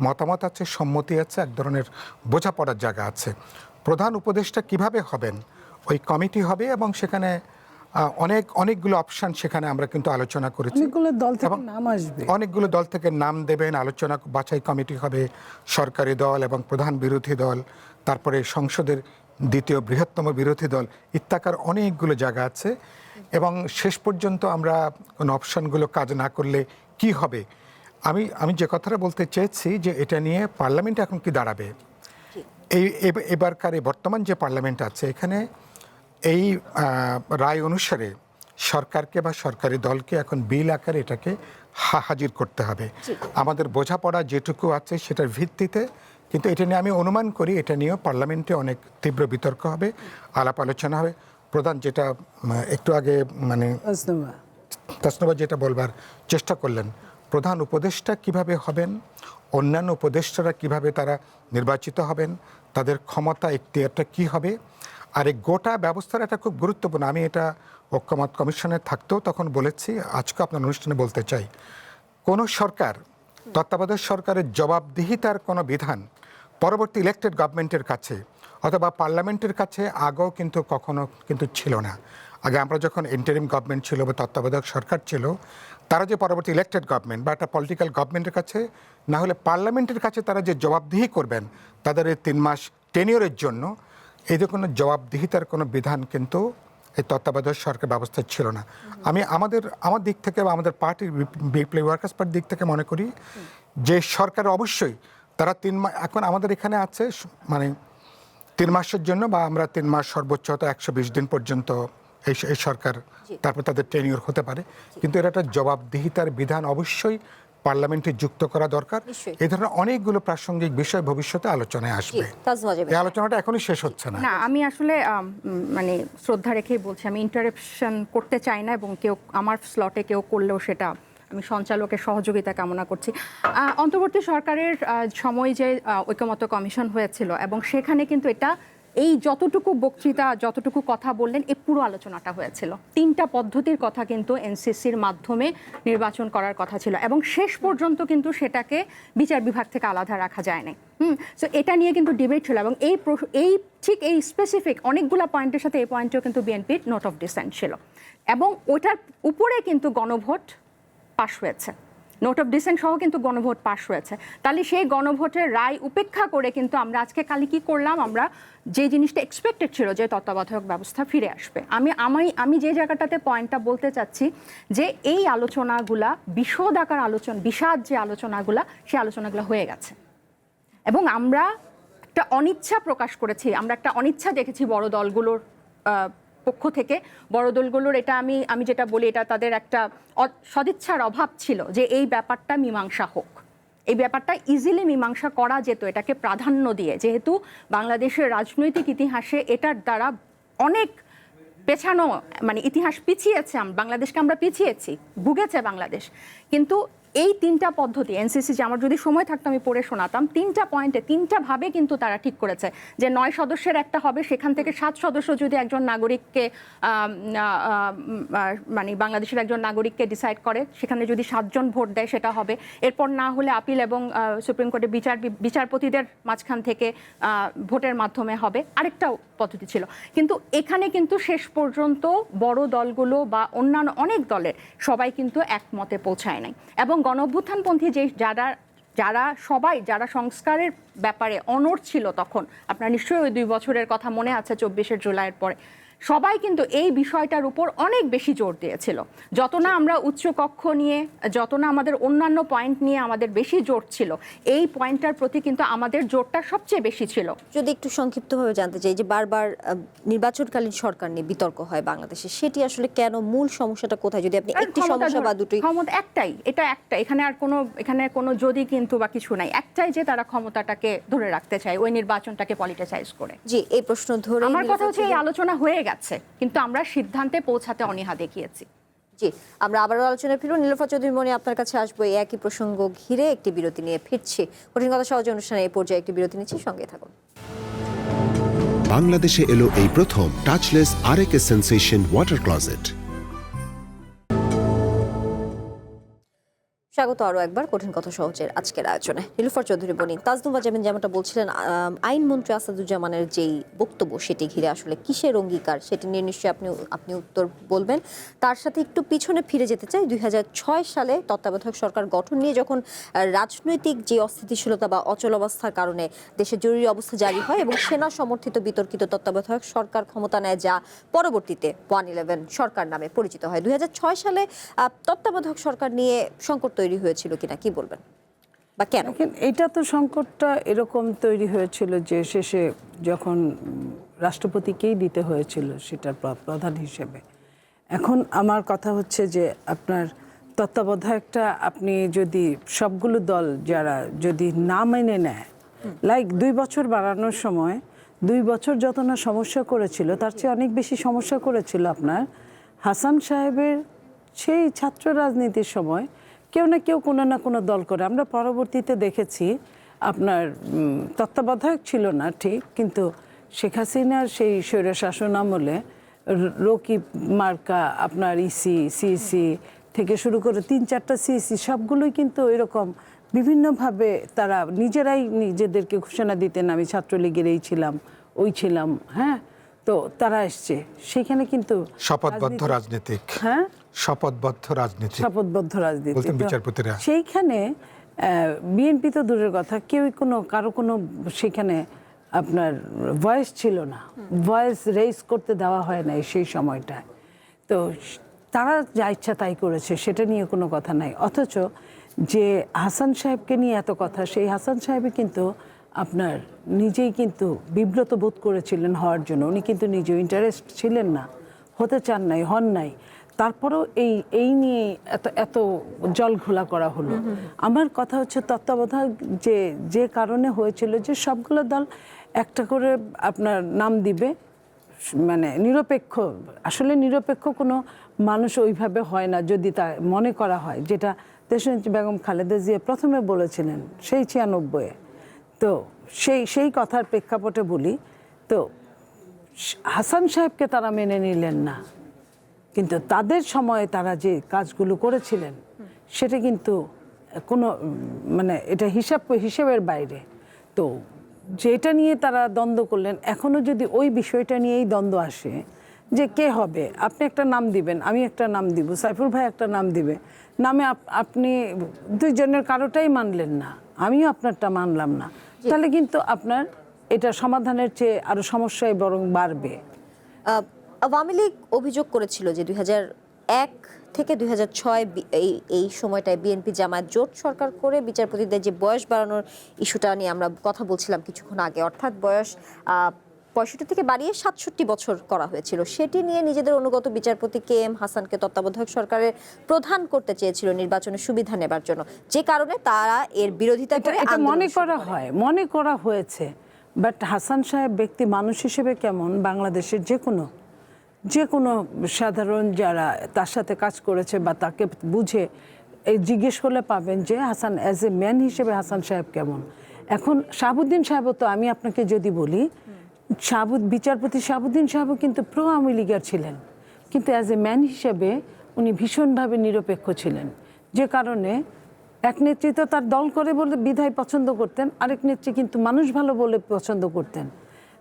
মতামত আছে, সম্মতি আছে, এক ধরনের বোঝাপড়ার জায়গা আছে। প্রধান উপদেষ্টা কিভাবে হবেন ওই কমিটি হবে এবং সেখানে অনেকগুলো অপশন সেখানে আমরা কিন্তু আলোচনা করেছি। অনেকগুলো দল থেকে নাম আসবে, অনেকগুলো দল থেকে নাম দেবেন, আলোচনা বাছাই কমিটি হবে, সরকারি দল এবং প্রধান বিরোধী দল, তারপরে সংসদের দ্বিতীয় বৃহত্তম বিরোধী দল ইত্যাকার অনেকগুলো জায়গা আছে। এবং শেষ পর্যন্ত আমরা কোন অপশনগুলো কাজ না করলে কি হবে, আমি যে কথাটা বলতে চেয়েছি যে এটা নিয়ে পার্লামেন্টে এখন কি দাঁড়াবে। এবারকার বর্তমান যে পার্লামেন্ট আছে এখানে এই রায় অনুসারে সরকারকে বা সরকারি দলকে এখন বিল আকারে এটাকে হাজির করতে হবে। আমাদের বোঝাপড়া যেটুকু আছে সেটার ভিত্তিতে, কিন্তু এটা নিয়ে আমি অনুমান করি এটা নিয়েও পার্লামেন্টে অনেক তীব্র বিতর্ক হবে, আলাপ আলোচনা হবে। প্রধান যেটা একটু আগে তাসনুভা যেটা বলবার চেষ্টা করলেন, প্রধান উপদেষ্টা কিভাবে হবেন, অন্যান্য উপদেষ্টারা কিভাবে তারা নির্বাচিত হবেন, তাদের ক্ষমতা এখতিয়ারটা কি হবে, আর এই গোটা ব্যবস্থার একটা খুব গুরুত্বপূর্ণ, আমি এটা ঐকমত্য কমিশনে থাকতেও তখন বলেছি, আজকে আপনার অনুষ্ঠানে বলতে চাই, কোন সরকার তত্ত্বাবধায়ক সরকারের জবাবদিহিতার কোনো বিধান পরবর্তী ইলেক্টেড গভর্নমেন্টের কাছে অথবা পার্লামেন্টের কাছে আগেও কিন্তু কখনো কিন্তু ছিল না। আগে আমরা যখন ইন্টারিম গভর্নমেন্ট ছিল বা তত্ত্বাবধায়ক সরকার ছিল, তারা যে পরবর্তী ইলেক্টেড গভর্নমেন্ট বা একটা পলিটিক্যাল গভর্নমেন্টের কাছে না হলে পার্লামেন্টের কাছে তারা যে জবাবদিহি করবেন তাদের এই 3 মাস টেনিয়রের জন্য, এই যে কোনো জবাবদিহিতার কোনো বিধান কিন্তু এই তত্ত্বাবধায়ক সরকার ব্যবস্থা ছিল না। আমি আমার দিক থেকে বা আমাদের পার্টির বিপ্লবী ওয়ার্কার্স পার্টির দিক থেকে মনে করি যে সরকার অবশ্যই তারা 3 মাস এখন আমাদের এখানে আছে, মানে 3 মাসের জন্য বা আমরা 3 মাস সর্বোচ্চ হয়তো 120 দিন পর্যন্ত এই সরকার, তারপর তাদের টেনিয়র হতে পারে, কিন্তু এটা একটা জবাবদিহিতার বিধান অবশ্যই পার্লামেন্টে যুক্ত করা দরকার। এই ধরনের অনেকগুলো প্রাসঙ্গিক বিষয় ভবিষ্যতে আলোচনায় আসবে, এই আলোচনাটা এখনই শেষ হচ্ছে না। আমি আসলে মানে শ্রদ্ধা রেখেই বলছি, আমি ইন্টারাপশন করতে চাই না, এবং কেউ আমার স্লটে কেউ করলেও সেটা আমি সঞ্চালকের সহযোগিতা কামনা করছি। অন্তর্বর্তী সরকারের সময় যে ঐকমত্য কমিশন হয়েছিল এবং সেখানে কিন্তু এটা এই যতটুকু বক্তৃতা যতটুকু কথা বললেন এই পুরো আলোচনাটা হয়েছিল। 3টা পদ্ধতির কথা কিন্তু এনসিসির মাধ্যমে নির্বাচন করার কথা ছিল, এবং শেষ পর্যন্ত কিন্তু সেটাকে বিচার বিভাগ থেকে আলাদা রাখা যায় না। সো এটা নিয়ে কিন্তু ডিবেট ছিল, এবং ঠিক এই স্পেসিফিক অনেকগুলো পয়েন্টের সাথে এই পয়েন্টেও কিন্তু বিএনপির নোট অফ ডিসেন্ট ছিল, এবং ওটার উপরে কিন্তু গণভোট পাশ হয়েছে, নোট অফ ডিসেন্ট সহ কিন্তু গণভোট পাশ হয়েছে। তাহলে সেই গণভোটের রায় উপেক্ষা করে কিন্তু আমরা আজকে কালি কি করলাম, আমরা যে জিনিসটা এক্সপেক্টেড ছিল যে তত্ত্বাবধায়ক ব্যবস্থা ফিরে আসবে, আমি যে জায়গাটাতে পয়েন্টটা বলতে চাচ্ছি যে এই আলোচনাগুলা বিষাদ যে আলোচনাগুলা সেই আলোচনাগুলো হয়ে গেছে, এবং আমরা একটা অনিচ্ছা প্রকাশ করেছি, আমরা একটা অনিচ্ছা দেখেছি বড় দলগুলোর পক্ষ থেকে। বড় দলগুলোর এটা আমি যেটা বলি, এটা তাদের একটা সদিচ্ছার অভাব ছিল যে এই ব্যাপারটা মীমাংসা হোক, এই ব্যাপারটা ইজিলি মীমাংসা করা যেত এটাকে প্রাধান্য দিয়ে, যেহেতু বাংলাদেশের রাজনৈতিক ইতিহাসে এটার দ্বারা অনেক পেছানো, মানে ইতিহাস পিছিয়েছে, বাংলাদেশকে আমরা পিছিয়েছি, ভুগেছে বাংলাদেশ। কিন্তু এই 3টা পদ্ধতি এনসিসি, যে আমার যদি সময় থাকতো আমি পড়ে শোনাতাম, 3টা পয়েন্টে 3টা ভাবে কিন্তু তারা ঠিক করেছে যে 9 সদস্যের একটা হবে, সেখান থেকে 7 সদস্য যদি একজন নাগরিককে মানে বাংলাদেশের একজন নাগরিককে ডিসাইড করে, সেখানে যদি 7 জন ভোট দেয় সেটা হবে। এরপর না হলে আপিল এবং সুপ্রিম কোর্টের বিচারপতিদের মাঝখান থেকে ভোটের মাধ্যমে হবে, আরেকটাও পদ্ধতি ছিল। কিন্তু এখানে কিন্তু শেষ পর্যন্ত বড় দলগুলো বা অন্যান্য অনেক দলের সবাই কিন্তু একমতে পৌঁছায় নাই, এবং গণঅভ্যুত্থানপন্থী যে যারা সংস্কারের ব্যাপারে অনড় ছিল তখন, আপনার নিশ্চয়ই ওই 2 বছরের কথা মনে আছে 24শে জুলাইয়ের পরে, সবাই কিন্তু এই বিষয়টার উপর অনেক বেশি জোর দিয়েছিল। যত না আমরা উচ্চকক্ষ নিয়ে, যত না আমাদের অন্যান্য পয়েন্ট নিয়ে আমাদের বেশি জোর ছিল, এই পয়েন্টটার প্রতি কিন্তু আমাদের জোরটা সবচেয়ে বেশি ছিল। যদি একটু সংক্ষিপ্তভাবে জানতে চাই যে বারবার নির্বাচনকালীন সরকার নিয়ে বিতর্ক হয় বাংলাদেশে, সেটি আসলে কেন, মূল সমস্যাটা কোথায়, যদি আপনি একটি সমস্যা বা দুটি? ক্ষমতা একটাই, এটা একটা, এখানে কোনো যদি কিন্তু বা কিছু নাই, একটাই যে তারা ক্ষমতাটাকে ধরে রাখতে চায়, ওই নির্বাচনটাকে পলিটিসাইজ করে। জি, এই প্রশ্ন ধরে আমার কথা হচ্ছে এই আলোচনা হয়ে গেছে, কিন্তু আমরা সিদ্ধান্তে পৌঁছাতে অনীহা দেখিয়েছি। জি, আমরা আবারও আলোচনায় ফিরব। নীলোফার চৌধুরী মনি, আপনার কাছে আসবো এই একই প্রসঙ্গ ঘিরে একটি বিরতি নিয়ে ফিরছি। কঠিন কথা সহজে অনুষ্ঠানে এই পর্যায়ে একটি বিরতি নিচ্ছি, সঙ্গে থাকুন। বাংলাদেশে এলো এই প্রথম টাচলেস আরএকে সেন্সেশন ওয়াটার ক্লজেট। স্বাগত আরও একবার কঠিন কথা সহজের আজকের আয়োজনে। নীলুফার চৌধুরী বনি, তাজনুবা জামিন যেমনটা বলছিলেন, আইনমন্ত্রী আসাদুজ্জামানের যেই বক্তব্য সেটি ঘিরে আসলে কিসের অঙ্গীকার, সেটি নিয়ে নিশ্চয়ই আপনি উত্তর বলবেন। তার সাথে একটু পিছনে ফিরে যেতে চাই। 2006 সালে তত্ত্বাবধায়ক সরকার গঠন নিয়ে যখন রাজনৈতিক যে অস্থিতিশীলতা বা অচলাবস্থার কারণে দেশে জরুরি অবস্থা জারি হয় এবং সেনা সমর্থিত বিতর্কিত তত্ত্বাবধায়ক সরকার ক্ষমতা নেয়, যা পরবর্তীতে 111 সরকার নামে পরিচিত হয়। 2006 সালে তত্ত্বাবধায়ক সরকার নিয়ে সংকট তৈরি হয়েছিল কিনা, কি বলবেন, বা কেন? এটা তো সংকটটা এরকম তৈরি হয়েছিল যে শেষে যখন রাষ্ট্রপতিকেই দিতে হয়েছিল সেটার প্রধান হিসেবে। এখন আমার কথা হচ্ছে যে আপনার তত্ত্বাবধায়কটা আপনি যদি সবগুলো দল যারা যদি না মেনে নেয়, লাইক 2 বছর বাড়ানোর সময় 2 বছর যত না সমস্যা করেছিল, তার চেয়ে অনেক বেশি সমস্যা করেছিল আপনার হাসান সাহেবের সেই ছাত্র রাজনীতির সময় কেউ না কেউ কোনো না কোনো দল করে। আমরা পরবর্তীতে দেখেছি আপনার তত্ত্বাবধায়ক ছিল না ঠিক, কিন্তু শেখ হাসিনার সেই স্বৈরশাসন আমলে রকিব মার্কা, আপনার ইসি, সিসি থেকে শুরু করে 3-4টা সিসি সবগুলোই কিন্তু এরকম বিভিন্নভাবে তারা নিজেরাই নিজেদেরকে ঘোষণা দিতেন, আমি ছাত্রলীগের এই ছিলাম, ওই ছিলাম। হ্যাঁ, তো তারা এসছে সেখানে কিন্তু শপথবদ্ধ রাজনীতিক, হ্যাঁ শপথবদ্ধ রাজনীতি, শপথবদ্ধ রাজনীতি বলতেন বিচারপতিরা। সেইখানে বিএনপি তো দূরের কথা, কেউই কারো কোনো সেখানে আপনার ভয়েস ছিল না, ভয়েস রেইজ করতে দেওয়া হয় নাই সেই সময়টায়। তো তারা যা ইচ্ছা তাই করেছে, সেটা নিয়ে কোনো কথা নাই। অথচ যে হাসান সাহেবকে নিয়ে এত কথা, সেই হাসান সাহেবই কিন্তু আপনার নিজেই কিন্তু বিব্রত বোধ করেছিলেন হওয়ার জন্য। উনি কিন্তু নিজেও ইন্টারেস্ট ছিলেন না, হতে চান নাই, হন নাই। তারপরেও এই নিয়ে এত জল ঘোলা করা হলো। আমার কথা হচ্ছে তত্ত্বাবধায়ক যে কারণে হয়েছিল যে সবগুলো দল একটা করে আপনার নাম দিবে, মানে নিরপেক্ষ, আসলে নিরপেক্ষ কোনো মানুষ ওইভাবে হয় না যদি তা মনে করা হয়, যেটা দেশনেত্রী বেগম খালেদা জিয়া প্রথমে বলেছিলেন সেই 96-এ। তো সেই কথার প্রেক্ষাপটে বলি, তো হাসান সাহেবকে তারা মেনে নিলেন না, কিন্তু তাদের সময়ে তারা যে কাজগুলো করেছিলেন সেটা কিন্তু কোনো মানে এটা হিসাবের বাইরে। তো যেটা নিয়ে তারা দ্বন্দ্ব করলেন, এখনও যদি ওই বিষয়টা নিয়েই দ্বন্দ্ব আসে যে কে হবে, আপনি একটা নাম দিবেন, আমি একটা নাম দিব, সাইফুল ভাই একটা নাম দিবে, নামে আপনি দুইজনের কারোটাই মানলেন না, আমিও আপনারটা মানলাম না, তাহলে কিন্তু আপনার এটা সমাধানের চেয়ে আরো সমস্যায় বরং বাড়বে। আওয়ামী লীগ অভিযোগ করেছিল যে 2001 থেকে 2006 এই সময়টায় বিএনপি জামায়াত জোট সরকার করে বিচারপতিদের যে বয়স বাড়ানোর ইস্যুটা নিয়ে আমরা কথা বলছিলাম কিছুক্ষণ আগে, অর্থাৎ বয়স 65 থেকে বাড়িয়ে 67 বছর করা হয়েছিল। সেটি নিয়ে নিজেদের অনুগত বিচারপতি কে এম হাসানকে তত্ত্বাবধায়ক সরকারের প্রধান করতে চেয়েছিল নির্বাচনের সুবিধা নেবার জন্য, যে কারণে তারা এর বিরোধিতা করে মনে করা হয়েছে। বাট হাসান সাহেব ব্যক্তি মানুষ হিসেবে কেমন, বাংলাদেশের যে কোনো সাধারণ যারা তার সাথে কাজ করেছে বা তাকে বুঝে জিজ্ঞেস করলে পাবেন যে হাসান অ্যাজ এ ম্যান হিসেবে হাসান সাহেব কেমন। এখন শাহাবুদ্দিন সাহেবও তো, আমি আপনাকে যদি বলি, বিচারপতি শাহাবুদ্দিন সাহেবও কিন্তু প্রো আওয়ামী লীগের ছিলেন, কিন্তু অ্যাজ এ ম্যান হিসেবে উনি ভীষণভাবে নিরপেক্ষ ছিলেন, যে কারণে এক নেত্রী তো তার দল করে বলে বিধায় পছন্দ করতেন, আরেক নেত্রী কিন্তু মানুষ ভালো বলে পছন্দ করতেন।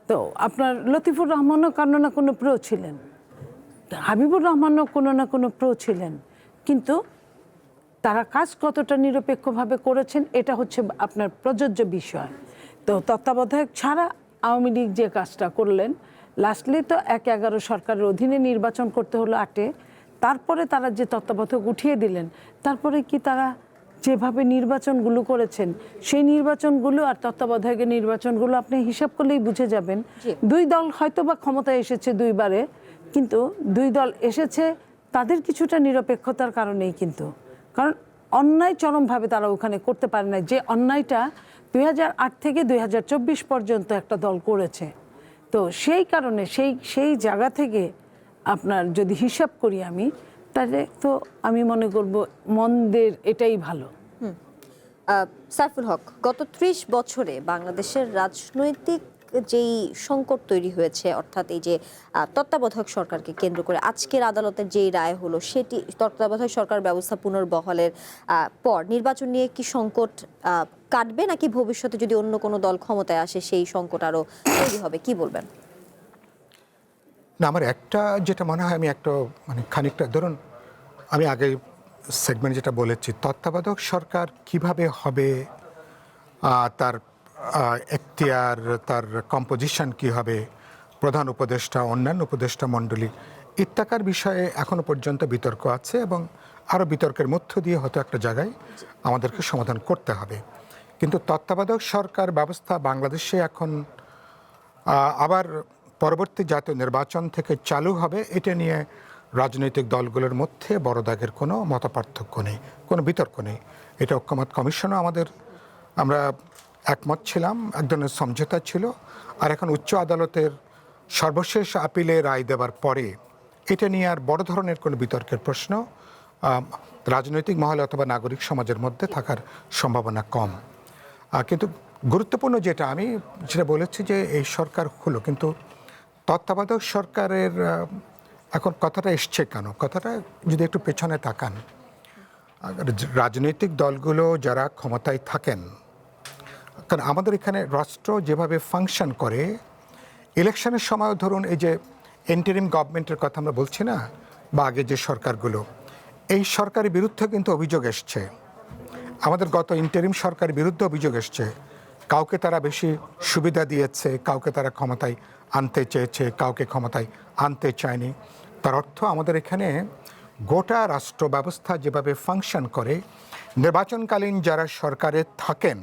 তো আপনার লতিফুর রহমানও কোনো না কোনো প্রো ছিলেন, হাবিবুর রহমানও কোনো না কোনো প্রো ছিলেন, কিন্তু তারা কাজ কতটা নিরপেক্ষভাবে করেছেন এটা হচ্ছে আপনার প্রযোজ্য বিষয়। তো তত্ত্বাবধায়ক ছাড়া আওয়ামী লীগ যে কাজটা করলেন লাস্টলি তো 1/11 সরকারের অধীনে নির্বাচন করতে হলো 8-এ, তারপরে তারা যে তত্ত্বাবধায়ক উঠিয়ে দিলেন, তারপরে কি তারা যেভাবে নির্বাচনগুলো করেছেন সেই নির্বাচনগুলো আর তত্ত্বাবধায়কের নির্বাচনগুলো আপনি হিসাব করলেই বুঝে যাবেন। দুই দল হয়তো বা ক্ষমতায় এসেছে দুইবারে, কিন্তু দুই দল এসেছে তাদের কিছুটা নিরপেক্ষতার কারণেই, কিন্তু কারণ অন্যায় চরমভাবে তারা ওখানে করতে পারে না, যে অন্যায়টা 2008 থেকে 2024 পর্যন্ত একটা দল করেছে। তো সেই কারণে সেই জায়গা থেকে আপনার যদি হিসাব করি আমি, তাহলে তো আমি মনে করব মন্দের এটাই ভালো। সাইফুল হক, গত 30 বছরে বাংলাদেশের রাজনৈতিক যেই সংকট তৈরি হয়েছে, অর্থাৎ এই যে তত্ত্বাবধায়ক সরকারকে কেন্দ্র করে আজকের আদালতের যেই রায় হলো, সেটি তত্ত্বাবধায়ক সরকার ব্যবস্থা পুনর্বহালের পর নির্বাচন নিয়ে কি সংকট কাটবে, নাকি ভবিষ্যতে যদি অন্য কোনো দল ক্ষমতায় আসে সেই সংকট আরো তৈরি হবে, কি বলবেন? না, আমার একটা যেটা মনে হয়, আমি একটা মানে খানিকটা ধরুন, আমি আগে সেগমেন্ট যেটা বলেছি, তত্ত্বাবধায়ক সরকার কিভাবে হবে, তার এখতিয়ার, তার কম্পোজিশন কি হবে, প্রধান উপদেষ্টা, অন্যান্য উপদেষ্টা মণ্ডলী ইত্যাকার বিষয়ে এখনো পর্যন্ত বিতর্ক আছে, এবং আরও বিতর্কের মধ্য দিয়ে হয়তো একটা জায়গায় আমাদেরকে সমাধান করতে হবে। কিন্তু তত্ত্বাবধায়ক সরকার ব্যবস্থা বাংলাদেশে এখন আবার পরবর্তী জাতীয় নির্বাচন থেকে চালু হবে, এটা নিয়ে রাজনৈতিক দলগুলোর মধ্যে বড় দাগের কোনো মতপার্থক্য নেই, কোনো বিতর্ক নেই। এটা ঐক্যমত কমিশনও আমরা একমত ছিলাম, এক ধরনের সমঝোতা ছিল। আর এখন উচ্চ আদালতের সর্বশেষ আপিলে রায় দেওয়ার পরে এটা নিয়ে আর বড় ধরনের কোনো বিতর্কের প্রশ্ন রাজনৈতিক মহলে অথবা নাগরিক সমাজের মধ্যে থাকার সম্ভাবনা কম। কিন্তু গুরুত্বপূর্ণ আমি যেটা বলেছি যে এই সরকার হলো, কিন্তু তত্ত্বাবধায়ক সরকারের এখন কথাটা এসছে কেন, কথাটা যদি একটু পেছনে তাকান, রাজনৈতিক দলগুলো যারা ক্ষমতায় থাকেন, কারণ আমাদের এখানে রাষ্ট্র যেভাবে ফাংশন করে, ইলেকশনের সময় ধরুন এই যে ইন্টারিম গভর্নমেন্টের কথা আমরা বলছি না, বা আগে যে সরকারগুলো, এই সরকারের বিরুদ্ধে কিন্তু অভিযোগ এসছে। আমাদের গত ইন্টারিম সরকারের বিরুদ্ধে অভিযোগ এসছে, কাউকে তারা বেশি সুবিধা দিয়েছে, কাউকে তারা ক্ষমতায় আনতে চেয়েছে, কাউকে ক্ষমতায় আনতে চায়নি। তার অর্থ আমাদের এখানে গোটা রাষ্ট্র ব্যবস্থা যেভাবে ফাংশন করে, নির্বাচনকালীন যারা সরকারে থাকেন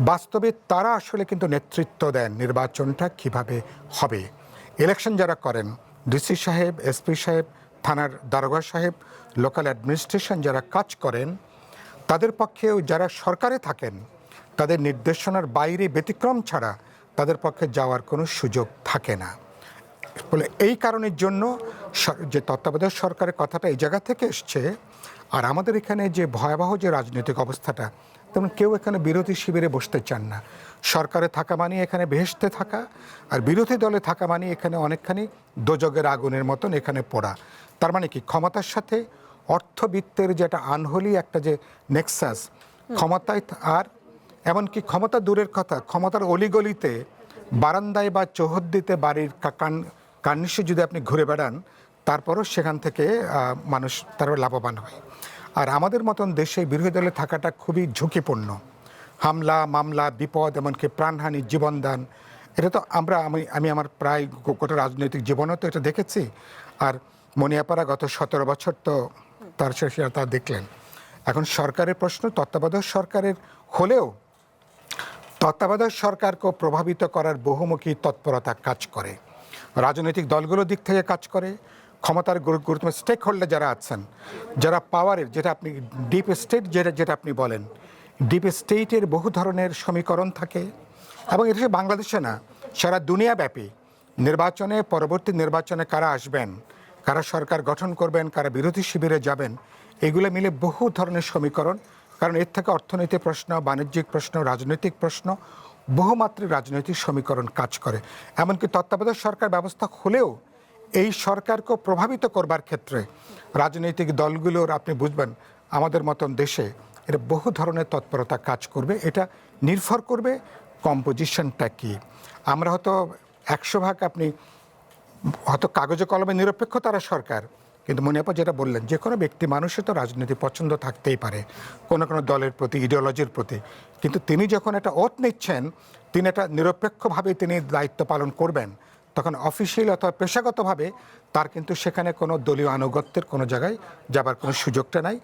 বাস্তবে তারা আসলে কিন্তু নেতৃত্ব দেন নির্বাচনটা কিভাবে হবে। ইলেকশন যারা করেন, ডিসি সাহেব, এসপি সাহেব, থানার দারোগা সাহেব, লোকাল অ্যাডমিনিস্ট্রেশন যারা কাজ করেন, তাদের পক্ষেও যারা সরকারে থাকেন, তাদের নির্দেশনার বাইরে ব্যতিক্রম ছাড়া তাদের পক্ষে যাওয়ার কোনো সুযোগ থাকে না। বলে এই কারণের জন্য যে তত্ত্বাবধায়ক সরকারের কথাটা এই জায়গা থেকে এসছে। আর আমাদের এখানে যে ভয়াবহ যে রাজনৈতিক অবস্থাটা, তেমন কেউ এখানে বিরোধী শিবিরে বসতে চান না। সরকারে থাকা মানে এখানে বেহেশতে থাকা, আর বিরোধী দলে থাকা মানে এখানে অনেকখানি দোজগের আগুনের মতন এখানে পড়া। তার মানে কি, ক্ষমতার সাথে অর্থবিত্তের যেটা আনহোলি একটা যে নেক্সাস ক্ষমতায়, আর এমনকি ক্ষমতা দূরের কথা, ক্ষমতার অলিগলিতে বারান্দায় বা চৌহদ্দিতে বাড়ির কার্নিশে যদি আপনি ঘুরে বেড়ান, তারপরও সেখান থেকে মানুষ তারা লাভবান হয়। আর আমাদের মতন দেশে বিরোধী দলে থাকাটা খুবই ঝুঁকিপূর্ণ। হামলা, মামলা, বিপদ, এমনকি প্রাণহানি, জীবনদান, এটা তো আমি আমার প্রায় গোটা রাজনৈতিক জীবনও তো এটা দেখেছি। আর মনিয়াপাড়া গত 17 বছর তো তার শেষে তা দেখলেন। এখন সরকারের প্রশ্ন, তত্ত্বাবধায়ক সরকারের হলেও তত্ত্বাবধায়ক সরকারকে প্রভাবিত করার বহুমুখী তৎপরতা কাজ করে, রাজনৈতিক দলগুলোর দিক থেকে কাজ করে, ক্ষমতার গুরুত্বপূর্ণ স্টেক হোল্ডার যারা আছেন, যারা পাওয়ারের, যেটা আপনি ডিপ স্টেট যেটা আপনি বলেন, ডিপ স্টেটের বহু ধরনের সমীকরণ থাকে। এবং এটা বাংলাদেশে না, সারা দুনিয়াব্যাপী নির্বাচনে, পরবর্তী নির্বাচনে কারা আসবেন, কারা সরকার গঠন করবেন, কারা বিরোধী শিবিরে যাবেন, এগুলো মিলে বহু ধরনের সমীকরণ। কারণ এর থেকে অর্থনৈতিক প্রশ্ন, বাণিজ্যিক প্রশ্ন, রাজনৈতিক প্রশ্ন, বহুমাত্রিক রাজনৈতিক সমীকরণ কাজ করে। এমনকি তত্ত্বাবধায়ক সরকার ব্যবস্থা হলেও এই সরকারকে প্রভাবিত করবার ক্ষেত্রে রাজনৈতিক দলগুলোর, আপনি বুঝবেন আমাদের মতন দেশে এটা বহু ধরনের তৎপরতা কাজ করবে। এটা নির্ভর করবে কম্পোজিশনটা কি। আমরা হয়তো 100 ভাগ আপনি হয়তো কাগজে কলমে নিরপেক্ষ তারা সরকার, কিন্তু মনিয়াপা যেটা বললেন, যে কোনো ব্যক্তি মানুষের তো রাজনীতি পছন্দ থাকতেই পারে কোনো কোনো দলের প্রতি, ইডিওলজির প্রতি, কিন্তু তিনি যখন একটা ওত নিচ্ছেন, তিনি একটা নিরপেক্ষভাবে তিনি দায়িত্ব পালন করবেন, তখন অফিসিয়াল অথবা পেশাগতভাবে তার কিন্তু সেখানে কোনো দলীয় আনুগত্যের কোনো জায়গায় যাবার কোনো সুযোগটা নাই।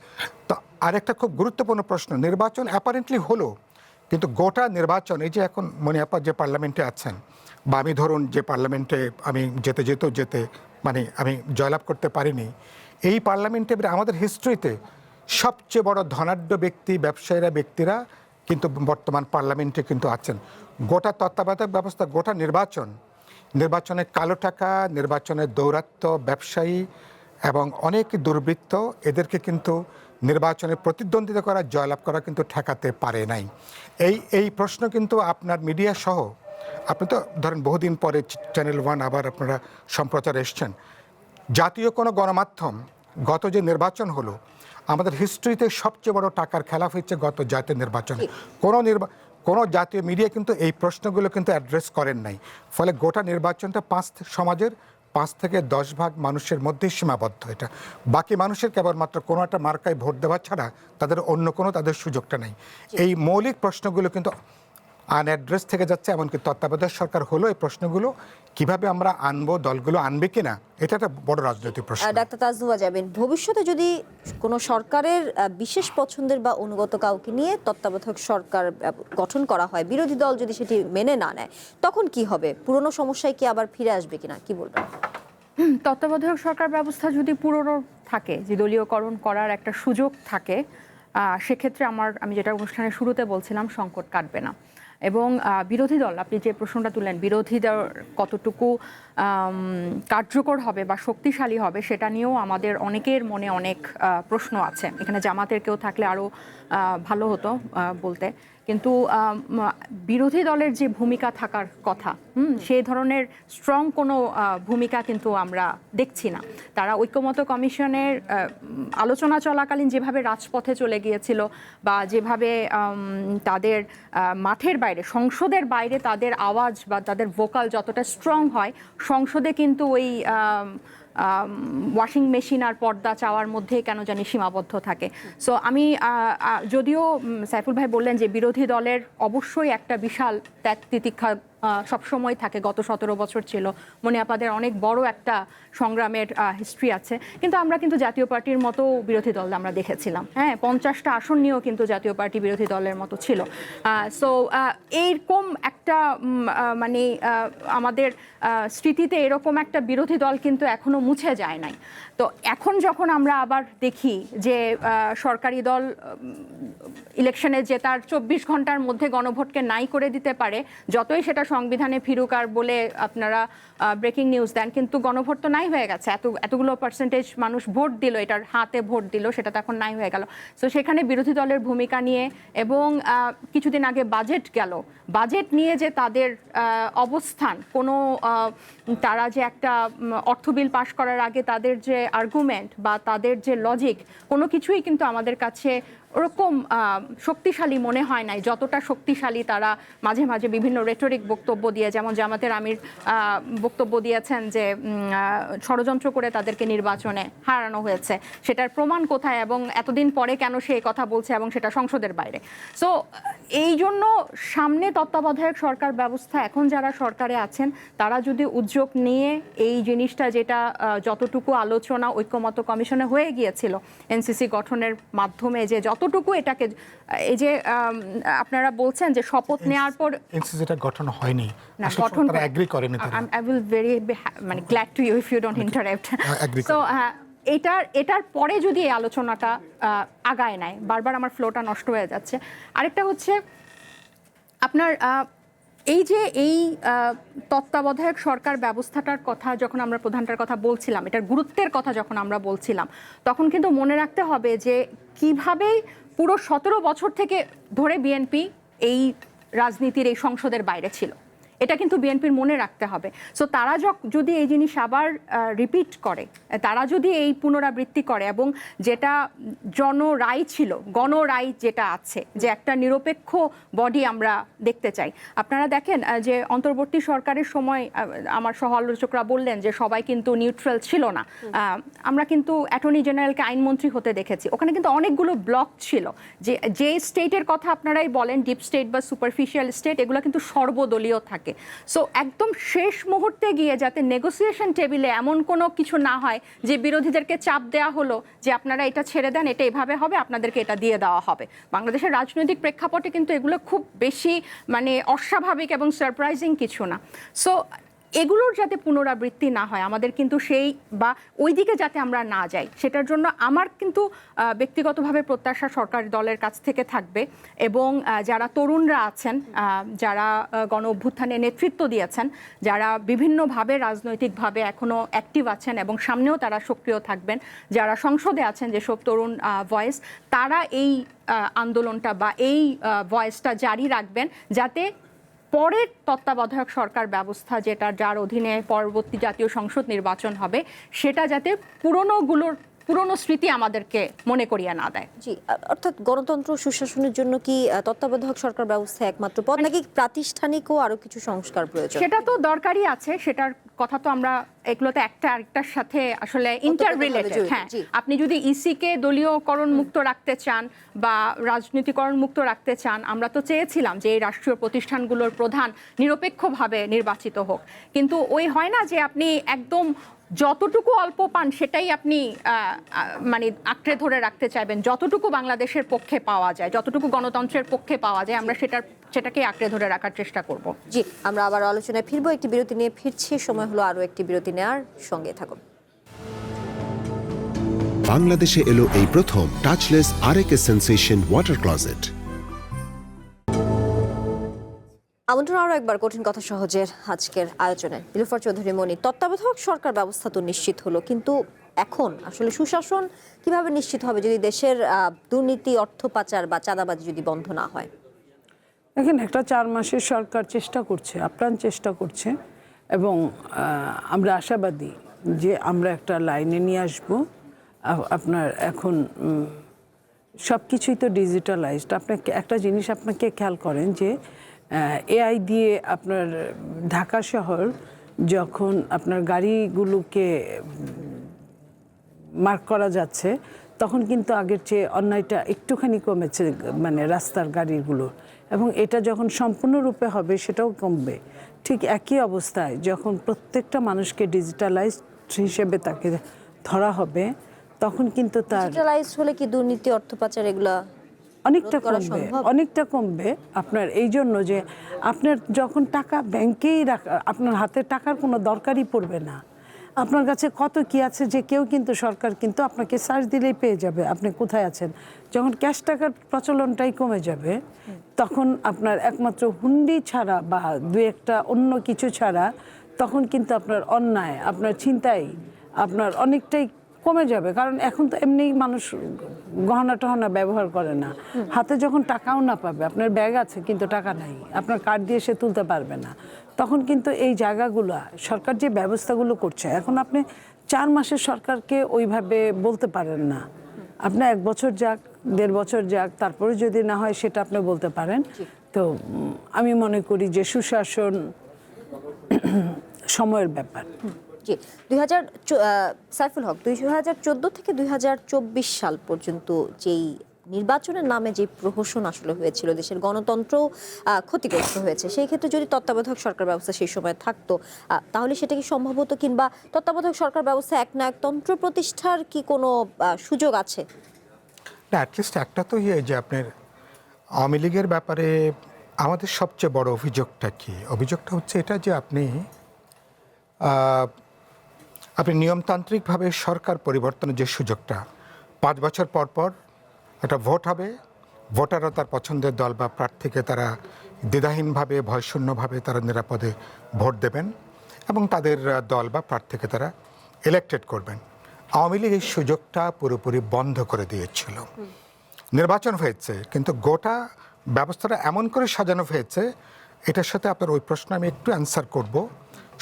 তো আরেকটা খুব গুরুত্বপূর্ণ প্রশ্ন, নির্বাচন অ্যাপারেন্টলি হলো, কিন্তু গোটা নির্বাচন, এই যে এখন মনিয়াপা যে পার্লামেন্টে আছেন, বা আমি ধরুন যে পার্লামেন্টে আমি যেতে মানে আমি জয়লাভ করতে পারিনি, এই পার্লামেন্টে আমাদের হিস্ট্রিতে সবচেয়ে বড় ধনাঢ্য ব্যক্তি, ব্যক্তিরা কিন্তু বর্তমান পার্লামেন্টে কিন্তু আছেন। গোটা তত্ত্বাবধায়ক ব্যবস্থা, গোটা নির্বাচনে কালো টাকা, নির্বাচনের দৌরাত্ম্য, ব্যবসায়ী এবং অনেক দুর্বৃত্ত এদেরকে কিন্তু নির্বাচনে প্রতিদ্বন্দ্বিতা করা, জয়লাভ করা কিন্তু ঠেকাতে পারে নাই। এই প্রশ্ন কিন্তু আপনার মিডিয়া সহ, আপনি তো ধরেন বহুদিন পরে চ্যানেল 1 আবার আপনারা সম্প্রচার এসছেন, জাতীয় কোনো গণমাধ্যম গত যে নির্বাচন হলো, আমাদের হিস্ট্রিতে সবচেয়ে বড় টাকার খেলাফ হচ্ছে গত জাতীয় নির্বাচন। কোনো জাতীয় মিডিয়া কিন্তু এই প্রশ্নগুলো কিন্তু অ্যাড্রেস করেন নাই। ফলে গোটা নির্বাচনটা সমাজের 5 থেকে 10 ভাগ মানুষের মধ্যেই সীমাবদ্ধ। এটা বাকি মানুষের কেবলমাত্র কোনো একটা মার্কায় ভোট দেওয়া ছাড়া তাদের অন্য কোনো তাদের সুযোগটা নেই। এই মৌলিক প্রশ্নগুলো কিন্তু আনঅ্যাড্রেস থেকে যাচ্ছে। এমনকি তত্ত্বাবধায়ক সরকার হলো, এই প্রশ্নগুলো কিভাবে আমরা আনবো, দলগুলো আনবে কিনা, এটা একটা বড় রাজনৈতিক প্রশ্ন। ডাক্তার তাজনুভা যাবেন, ভবিষ্যতে যদি কোনো সরকারের বিশেষ পছন্দের বা অনুগত কাউকে নিয়ে তত্ত্বাবধায়ক সরকার গঠন করা হয়, বিরোধী দল যদি সেটি মেনে না নেয়, তখন কি হবে? পুরনো সমস্যায় কি আবার ফিরে আসবে কিনা, কি বলবেন? তত্ত্বাবধায়ক সরকার ব্যবস্থা যদি পুরনো থাকে, যে দলীয়করণ করার একটা সুযোগ থাকে, সেক্ষেত্রে আমি যেটা অনুষ্ঠানের শুরুতে বলছিলাম, সংকট কাটবে না। এবং বিরোধী দল, আপনি যে প্রশ্নটা তুললেন, বিরোধী দল কতটুকু কার্যকর হবে বা শক্তিশালী হবে, সেটা নিয়েও আমাদের অনেকের মনে অনেক প্রশ্ন আছে। এখানে জামাতের কেউ থাকলে আরও ভালো হতো বলতে, কিন্তু বিরোধী দলের যে ভূমিকা থাকার কথা, সেই ধরনের স্ট্রং কোনো ভূমিকা কিন্তু আমরা দেখছি না। তারা ঐক্যমত্য কমিশনের আলোচনা চলাকালীন যেভাবে রাজপথে চলে গিয়েছিল, বা যেভাবে তাদের মাঠের বাইরে, সংসদের বাইরে তাদের আওয়াজ বা তাদের ভোকাল যতটা স্ট্রং হয়, সংসদে কিন্তু ওই ওয়াশিং মেশিন আর পর্দা চাওয়ার মধ্যে কেন জানি সীমাবদ্ধ থাকে। সো আমি যদিও সাইফুল ভাই বললেন যে বিরোধী দলের অবশ্যই একটা বিশাল ত্যাগ তিতিক্ষা সবসময় থাকে, গত 17 বছর ছিল, মনিয়াপাদের অনেক বড় একটা সংগ্রামের হিস্ট্রি আছে, কিন্তু আমরা কিন্তু জাতীয় পার্টির মতো বিরোধী দল আমরা দেখেছিলাম। হ্যাঁ, 50টা আসন নিয়েও কিন্তু জাতীয় পার্টি বিরোধী দলের মতো ছিল। সো এইরকম একটা মানে আমাদের স্মৃতিতে এরকম একটা বিরোধী দল কিন্তু এখনো মুছে যায় নাই। তো এখন যখন আমরা আবার দেখি যে সরকারি দল ইলেকশনে জেতার 24 ঘন্টার মধ্যে গণভোটকে নাই করে দিতে পারে, যতই সেটা সংবিধানে ফিরুক আর বলে আপনারা ব্রেকিং নিউজ দেন, কিন্তু গণভোট তো নাই হয়ে গেছে। এতগুলো পার্সেন্টেজ মানুষ ভোট দিল, এটার হাতে ভোট দিল, সেটা তো এখন নাই হয়ে গেল। সো সেখানে বিরোধী দলের ভূমিকা নিয়ে, এবং কিছুদিন আগে বাজেট গেল, বাজেট নিয়ে যে তাদের অবস্থান, কোনো তারা যে একটা অর্থ বিল পাশ করার আগে তাদের যে আর্গুমেন্ট বা তাদের যে লজিক, কোনো কিছুই কিন্তু আমাদের কাছে ওরকম শক্তিশালী মনে হয় নাই, যতটা শক্তিশালী তারা মাঝে মাঝে বিভিন্ন রেটরিক বক্তব্য দিয়ে, যেমন জামাতের আমির বক্তব্য দিয়েছেন যে ষড়যন্ত্র করে তাদেরকে নির্বাচনে হারানো হয়েছে, সেটার প্রমাণ কোথায় এবং এতদিন পরে কেন সে কথা বলছে, এবং সেটা সংসদের বাইরে। সো এই জন্য সামনে তত্ত্বাবধায়ক সরকার ব্যবস্থা, এখন যারা সরকারে আছেন তারা যদি উদ্যোগ নিয়ে এই জিনিসটা, যেটা যতটুকু আলোচনা ঐক্যমত্য কমিশনে হয়ে গিয়েছিল এনসিসি গঠনের মাধ্যমে, যে যতটুকু এটাকে, এই যে আপনারা বলছেন যে শপথ নেওয়ার পর এনসিসিটা গঠন হয়নি, না আসলে গঠন তারা এগ্রি করেনি। আই উইল ভেরি মানে glad to you if you don't interrupt. So এটার পরে যদি এই আলোচনাটা আগায় নেয়, বারবার আমার ফ্লোটা নষ্ট হয়ে যাচ্ছে। আরেকটা হচ্ছে আপনার এই তত্ত্বাবধায়ক সরকার ব্যবস্থাটার কথা যখন আমরা, প্রধানটার কথা বলছিলাম, এটার গুরুত্বের কথা যখন আমরা বলছিলাম, তখন কিন্তু মনে রাখতে হবে যে কিভাবে পুরো 17 বছর থেকে ধরে বিএনপি এই রাজনীতির, এই সংসদের বাইরে ছিল, এটা কিন্তু বিএনপির মনে রাখতে হবে। সো তারা যদি এই জিনিস আবার রিপিট করে, তারা যদি এই পুনরাবৃত্তি করে, এবং যেটা জনরায় ছিল, গণরায় যেটা আছে, যে একটা নিরপেক্ষ বডি আমরা দেখতে চাই। আপনারা দেখেন যে অন্তর্বর্তী সরকারের সময় আমার সহ আলোচকরা বললেন যে সবাই কিন্তু নিউট্রাল ছিল না। আমরা কিন্তু অ্যাটর্নি জেনারেলকে আইনমন্ত্রী হতে দেখেছি, ওখানে কিন্তু অনেকগুলো ব্লক ছিল, যে স্টেটের কথা আপনারাই বলেন, ডিপ স্টেট বা সুপারফিশিয়াল স্টেট, এগুলো কিন্তু সর্বদলীয় থাকে। সো একদম শেষ মুহূর্তে গিয়ে যাতে নেগোসিয়েশন টেবিলে এমন কোনো কিছু না হয় যে বিরোধীদেরকে চাপ দেওয়া হলো যে আপনারা এটা ছেড়ে দেন, এটা এভাবে হবে, আপনাদেরকে এটা দিয়ে দেওয়া হবে। বাংলাদেশের রাজনৈতিক প্রেক্ষাপটে কিন্তু এগুলো খুব বেশি মানে অস্বাভাবিক এবং সারপ্রাইজিং কিছু না। সো এগুলোর যাতে পুনরাবৃত্তি না হয়, আমাদের কিন্তু সেই বা ওই দিকে যাতে আমরা না যাই, সেটার জন্য আমার কিন্তু ব্যক্তিগতভাবে প্রত্যাশা সরকারি দলের কাছ থেকে থাকবে। এবং যারা তরুণরা আছেন, যারা গণ অভ্যুত্থানে নেতৃত্ব দিয়েছেন, যারা বিভিন্নভাবে রাজনৈতিকভাবে এখনও অ্যাক্টিভ আছেন এবং সামনেও তারা সক্রিয় থাকবেন, যারা সংসদে আছেন যেসব তরুণ ভয়েস, তারা এই আন্দোলনটা বা এই ভয়েসটা জারি রাখবেন, যাতে পরের তত্ত্বাবধায়ক সরকার ব্যবস্থা যার অধীনে পরবর্তী জাতীয় সংসদ নির্বাচন হবে, সেটা যাতে পুরনো স্মৃতি আমাদেরকে মনে করিয়ে না দেয়। জি, অর্থাৎ গণতন্ত্র সুশাসনের জন্য কি তত্ত্বাবধায়ক সরকার ব্যবস্থা একমাত্র পথ, নাকি প্রাতিষ্ঠানিক ও আরো কিছু সংস্কার প্রয়োজন? সেটা তো দরকারই আছে, সেটার কথা তো আমরা এগুলোতে একটা আরেকটার সাথে আসলে ইন্টাররিলেটেড। হ্যাঁ, আপনি যদি ইসিকে দলীয়করণ মুক্ত রাখতে চান বা রাজনীতিকরণ মুক্ত রাখতে চান, আমরা তো চেয়েছিলাম যে এই রাষ্ট্রীয় প্রতিষ্ঠানগুলোর প্রধান নিরপেক্ষভাবে নির্বাচিত হোক, কিন্তু ওই হয় না যে আপনি একদম যতটুকু অল্প পান সেটাই আপনি মানে আঁকড়ে ধরে রাখতে চাইবেন, যতটুকু বাংলাদেশের পক্ষে পাওয়া যায়, যতটুকু গণতন্ত্রের পক্ষে পাওয়া যায়, আমরা সেটাকে আঁকড়ে ধরে রাখার চেষ্টা করব। জি, আমরা আবার আলোচনায় ফিরবো, একটি বিরতি নিয়ে ফিরছি, সময় হলো আরো একটি বিরতি নেওয়ার, সঙ্গে থাকুন। বাংলাদেশে এলো এই প্রথম টাচলেস আরএকে সেন্সেশন ওয়াটার ক্লজেট। আমন্ত্রণ আরও একবার কঠিন কথা সহজের আজকের আয়োজনে। নীলুফার চৌধুরী মনি, তত্ত্বাবধায়ক সরকার ব্যবস্থা তো নিশ্চিত হলো, কিন্তু এখন আসলে সুশাসন কিভাবে নিশ্চিত হবে যদি দেশের দুর্নীতি, অর্থ পাচার বা চাঁদাবাজি যদি বন্ধ না হয়? দেখেন, একটা 4 মাসের সরকার চেষ্টা করছে, আপ্রাণ চেষ্টা করছে, এবং আমরা আশাবাদী যে আমরা একটা লাইনে নিয়ে আসব। আপনার এখন সব কিছুই তো ডিজিটালাইজড। আপনাকে একটা জিনিস আপনাকে খেয়াল করেন যে এআই দিয়ে আপনার ঢাকা শহর যখন আপনার গাড়িগুলোকে মার্ক করা যাচ্ছে, তখন কিন্তু আগের চেয়ে অন্যায়টা একটুখানি কমেছে, মানে রাস্তার গাড়িগুলো, এবং এটা যখন সম্পূর্ণরূপে হবে সেটাও কমবে। ঠিক একই অবস্থায় যখন প্রত্যেকটা মানুষকে ডিজিটালাইজড হিসেবে তাকে ধরা হবে, তখন কিন্তু তার ডিজিটালাইজ হলে কি দুর্নীতি, অর্থ পাচার এগুলা অনেকটা কমবে। আপনার এই জন্য যে আপনার যখন টাকা ব্যাংকেই রাখা, আপনার হাতে টাকার কোনো দরকারই পড়বে না। আপনার কাছে কত কি আছে যে কেউ কিন্তু, সরকার কিন্তু আপনাকে সার্চ দিলেই পেয়ে যাবে আপনি কোথায় আছেন। যখন ক্যাশ টাকার প্রচলনটাই কমে যাবে, তখন আপনার একমাত্র হুন্ডি ছাড়া বা দু একটা অন্য কিছু ছাড়া, তখন কিন্তু আপনার অন্যায়, আপনার ছিনতাই আপনার অনেকটাই কমে যাবে। কারণ এখন তো এমনি মানুষ গহনা টহনা ব্যবহার করে না। হাতে যখন টাকাও না পাবে, আপনার ব্যাগ আছে কিন্তু টাকা নাই, আপনার কার্ড দিয়ে সে তুলতে পারবে না, তখন কিন্তু এই জায়গাগুলো সরকার যে ব্যবস্থাগুলো করছে, এখন আপনি 4 মাসের সরকারকে ওইভাবে বলতে পারেন না। আপনি 1 বছর যাক, 1.5 বছর যাক, তারপরে যদি না হয় সেটা আপনি বলতে পারেন। তো আমি মনে করি যে সুশাসন সময়ের ব্যাপার। জি, সাইফুল হক, 2014 থেকে 2024 সাল পর্যন্ত যেই নির্বাচনের নামে যে প্রহসন আসলে হয়েছিল, দেশের গণতন্ত্র ক্ষতিগ্রস্ত হয়েছে, সেই ক্ষেত্রে যদি তত্ত্বাবধায়ক সরকার ব্যবস্থা সেই সময় থাকতো, তাহলে সেটা কি সম্ভব হতো? কিংবা তত্ত্বাবধায়ক সরকার ব্যবস্থা একনায়কতন্ত্র প্রতিষ্ঠার কি কোনো সুযোগ আছে? না, অ্যাটলিস্ট একটা তো যে আপনার আওয়ামী লীগের ব্যাপারে আমাদের সবচেয়ে বড় অভিযোগটা কি? অভিযোগটা হচ্ছে এটা যে আপনি নিয়মতান্ত্রিকভাবে সরকার পরিবর্তনের যে সুযোগটা, 5 বছর পর পর একটা ভোট হবে, ভোটাররা তার পছন্দের দল বা প্রার্থীকে তারা দ্বিধাহীনভাবে, ভয়শূন্যভাবে তারা নিরাপদে ভোট দেবেন এবং তাদের দল বা প্রার্থীকে তারা ইলেক্টেড করবেন। আওয়ামী লীগ এই সুযোগটা পুরোপুরি বন্ধ করে দিয়েছিল। নির্বাচন হয়েছে, কিন্তু গোটা ব্যবস্থাটা এমন করে সাজানো হয়েছে, এটার সাথে আপনার ওই প্রশ্ন আমি একটু অ্যান্সার করব।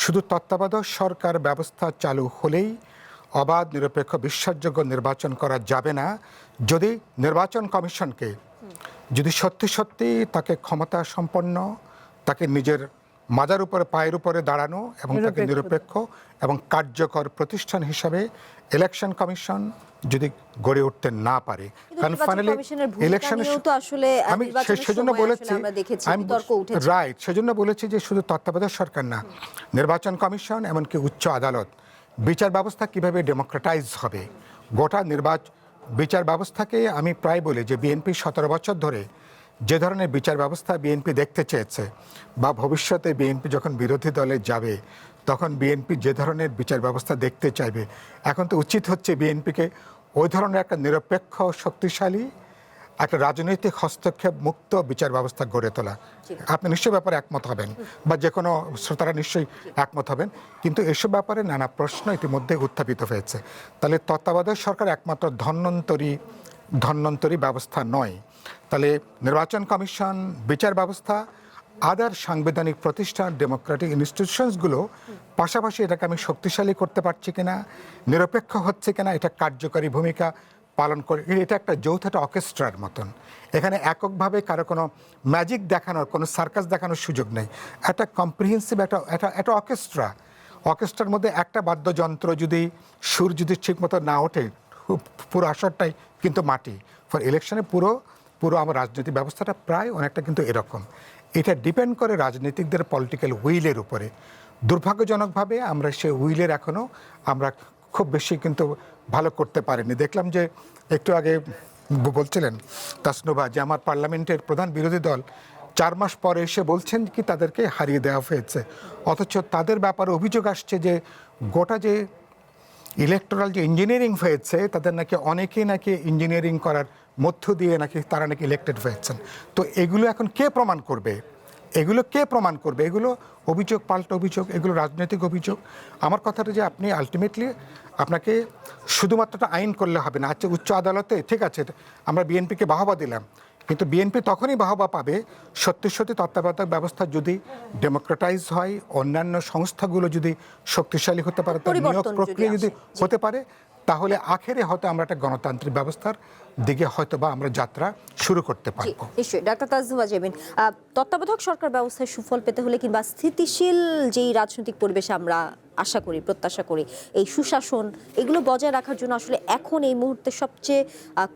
শুধু তত্ত্বাবধায়ক সরকার ব্যবস্থা চালু হলেই অবাধ, নিরপেক্ষ, বিশ্বাসযোগ্য নির্বাচন করা যাবে না যদি নির্বাচন কমিশনকে সত্যি সত্যি তাকে ক্ষমতা সম্পন্ন, তাকে নিজের মাজার উপরে, পায়ের উপরে দাঁড়ানো এবং তাকে নিরপেক্ষ এবং কার্যকর প্রতিষ্ঠান হিসাবে ইলেকশন কমিশন, যদি গড়ে উঠতে না পারে, কারণ ফাইনালি ইলেকশনের আমি সেজন্য বলেছি রাইট, সেজন্য বলেছি যে শুধু তত্ত্বাবধায়ক সরকার না, নির্বাচন কমিশন এমনকি উচ্চ আদালত, বিচার ব্যবস্থা কিভাবে ডেমোক্রেটাইজ হবে, গোটা বিচার ব্যবস্থাকে আমি প্রায় বলি যে বিএনপি 17 বছর ধরে যে ধরনের বিচার ব্যবস্থা বিএনপি দেখতে চেয়েছে, বা ভবিষ্যতে বিএনপি যখন বিরোধী দলে যাবে তখন বিএনপি যে ধরনের বিচার ব্যবস্থা দেখতে চাইবে, এখন তো উচিত হচ্ছে বিএনপিকে ওই ধরনের একটা নিরপেক্ষ, শক্তিশালী, একটা রাজনৈতিক হস্তক্ষেপ মুক্ত বিচার ব্যবস্থা গড়ে তোলা। আপনি নিশ্চয়ই ব্যাপারে একমত হবেন, বা যে কোনো শ্রোতারা নিশ্চয়ই একমত হবেন। কিন্তু এসব ব্যাপারে নানা প্রশ্ন ইতিমধ্যে উত্থাপিত হয়েছে। তাহলে তত্ত্বাবধায়ক সরকার একমাত্র ধন্বন্তরী ব্যবস্থা নয়। তাহলে নির্বাচন কমিশন, বিচার ব্যবস্থা, আদার সাংবিধানিক প্রতিষ্ঠান, ডেমোক্রেটিক ইনস্টিটিউশনসগুলো পাশাপাশি এটাকে আমি শক্তিশালী করতে পারছি কিনা, নিরপেক্ষ হচ্ছে কিনা, এটা কার্যকরী ভূমিকা পালন করে, এটা একটা যৌথ অর্কেস্ট্রার মতন। এখানে এককভাবে কারো কোনো ম্যাজিক দেখানোর, কোনো সার্কাস দেখানোর সুযোগ নেই। একটা কম্প্রিহেন্সিভ একটা অর্কেস্ট্রার মধ্যে একটা বাদ্যযন্ত্র যদি সুর যদি ঠিকমতো না ওঠে, পুরো আসরটাই কিন্তু মাটি। ফর ইলেকশনে পুরো আমার রাজনৈতিক ব্যবস্থাটা প্রায় অনেকটা কিন্তু এরকম। এটা ডিপেন্ড করে রাজনীতিকদের পলিটিক্যাল উইলের উপরে। দুর্ভাগ্যজনকভাবে আমরা সেই উইলের এখনও আমরা খুব বেশি কিন্তু ভালো করতে পারিনি। দেখলাম যে একটু আগে বলছিলেন তাসনুভা যে আমার পার্লামেন্টের প্রধান বিরোধী দল 4 মাস পরে এসে বলছেন কি তাদেরকে হারিয়ে দেওয়া হয়েছে, অথচ তাদের ব্যাপারে অভিযোগ আসছে যে গোটা যে ইলেকটোরাল যে ইঞ্জিনিয়ারিং হয়েছে, তাদের নাকি অনেকেই নাকি ইঞ্জিনিয়ারিং করার মধ্য দিয়ে নাকি তারা নাকি ইলেক্টেড হয়েছেন। তো এগুলো এখন কে প্রমাণ করবে? এগুলো অভিযোগ, পাল্টা অভিযোগ, এগুলো রাজনৈতিক অভিযোগ। আমার কথাটা যে আপনি আলটিমেটলি আপনাকে শুধুমাত্র আইন করলে হবে না। আচ্ছা, উচ্চ আদালতে ঠিক আছে আমরা বিএনপিকে বাহবা দিলাম, কিন্তু বিএনপি তখনই বাহবা পাবে সত্যি তত্ত্বাবধায়ক ব্যবস্থা যদি ডেমোক্রেটাইজ হয়, অন্যান্য সংস্থাগুলো যদি শক্তিশালী হতে পারে, তার নিয়োগ প্রক্রিয়া যদি হতে পারে, তাহলে আখেরে হয়তো আমরা একটা গণতান্ত্রিক ব্যবস্থার দিকে হয়তো বা আমরা যাত্রা শুরু করতে পারবো। নিশ্চয়ই। ডাক্তার তাসনুভা জেবিন, তত্ত্বাবধায়ক সরকার ব্যবস্থায় সুফল পেতে হলে কিংবা স্থিতিশীল যেই রাজনৈতিক পরিবেশে আমরা আশা করি, প্রত্যাশা করি, এই সুশাসন এগুলো বজায় রাখার জন্য আসলে এখন এই মুহূর্তে সবচেয়ে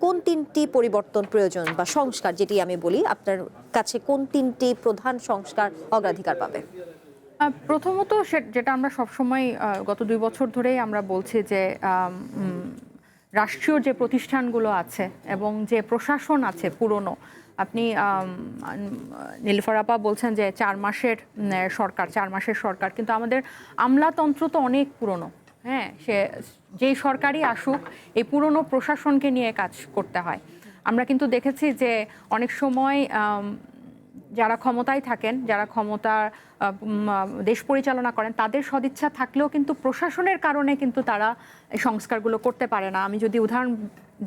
কোন 3টি পরিবর্তন প্রয়োজন বা সংস্কার, যেটি আমি বলি, আপনার কাছে কোন 3টি প্রধান সংস্কার অগ্রাধিকার পাবে? প্রথমত যেটা আমরা সবসময় গত 2 বছর ধরেই আমরা বলছি যে রাষ্ট্রীয় যে প্রতিষ্ঠানগুলো আছে এবং যে প্রশাসন আছে পুরনো, আপনি নীলুফার আপা বলছেন যে 4 মাসের সরকার, কিন্তু আমাদের আমলাতন্ত্র তো অনেক পুরনো। হ্যাঁ, সে যেই সরকারই আসুক এই পুরনো প্রশাসনকে নিয়ে কাজ করতে হয়। আমরা কিন্তু দেখেছি যে অনেক সময় যারা ক্ষমতায় থাকেন, যারা দেশ পরিচালনা করেন, তাদের সদিচ্ছা থাকলেও কিন্তু প্রশাসনের কারণে কিন্তু তারা এই সংস্কারগুলো করতে পারে না। আমি যদি উদাহরণ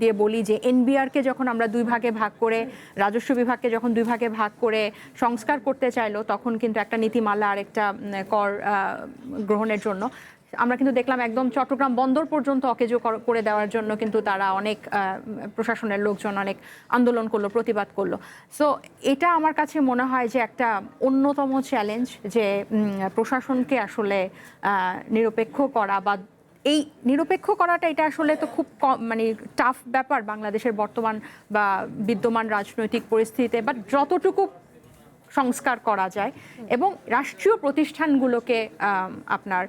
দিয়ে বলি যে এনবিআরকে যখন আমরা 2 ভাগে ভাগ করে, রাজস্ব বিভাগকে যখন 2 ভাগে ভাগ করে সংস্কার করতে চাইলো, তখন কিন্তু একটা নীতিমালা আর একটা কর গ্রহণের জন্য আমরা কিন্তু দেখলাম একদম চট্টগ্রাম বন্দর পর্যন্ত অকেজো করে দেওয়ার জন্য কিন্তু তারা অনেক প্রশাসনের লোকজন অনেক আন্দোলন করলো, প্রতিবাদ করলো। সো এটা আমার কাছে মনে হয় যে একটা অন্যতম চ্যালেঞ্জ, যে প্রশাসনকে আসলে নিরপেক্ষ করা, বা এই নিরপেক্ষ করাটা এটা আসলে তো খুব মানে টাফ ব্যাপার বাংলাদেশের বর্তমান বা বিদ্যমান রাজনৈতিক পরিস্থিতিতে, বাট যতটুকু সংস্কার করা যায় এবং রাষ্ট্রীয় প্রতিষ্ঠানগুলোকে আপনার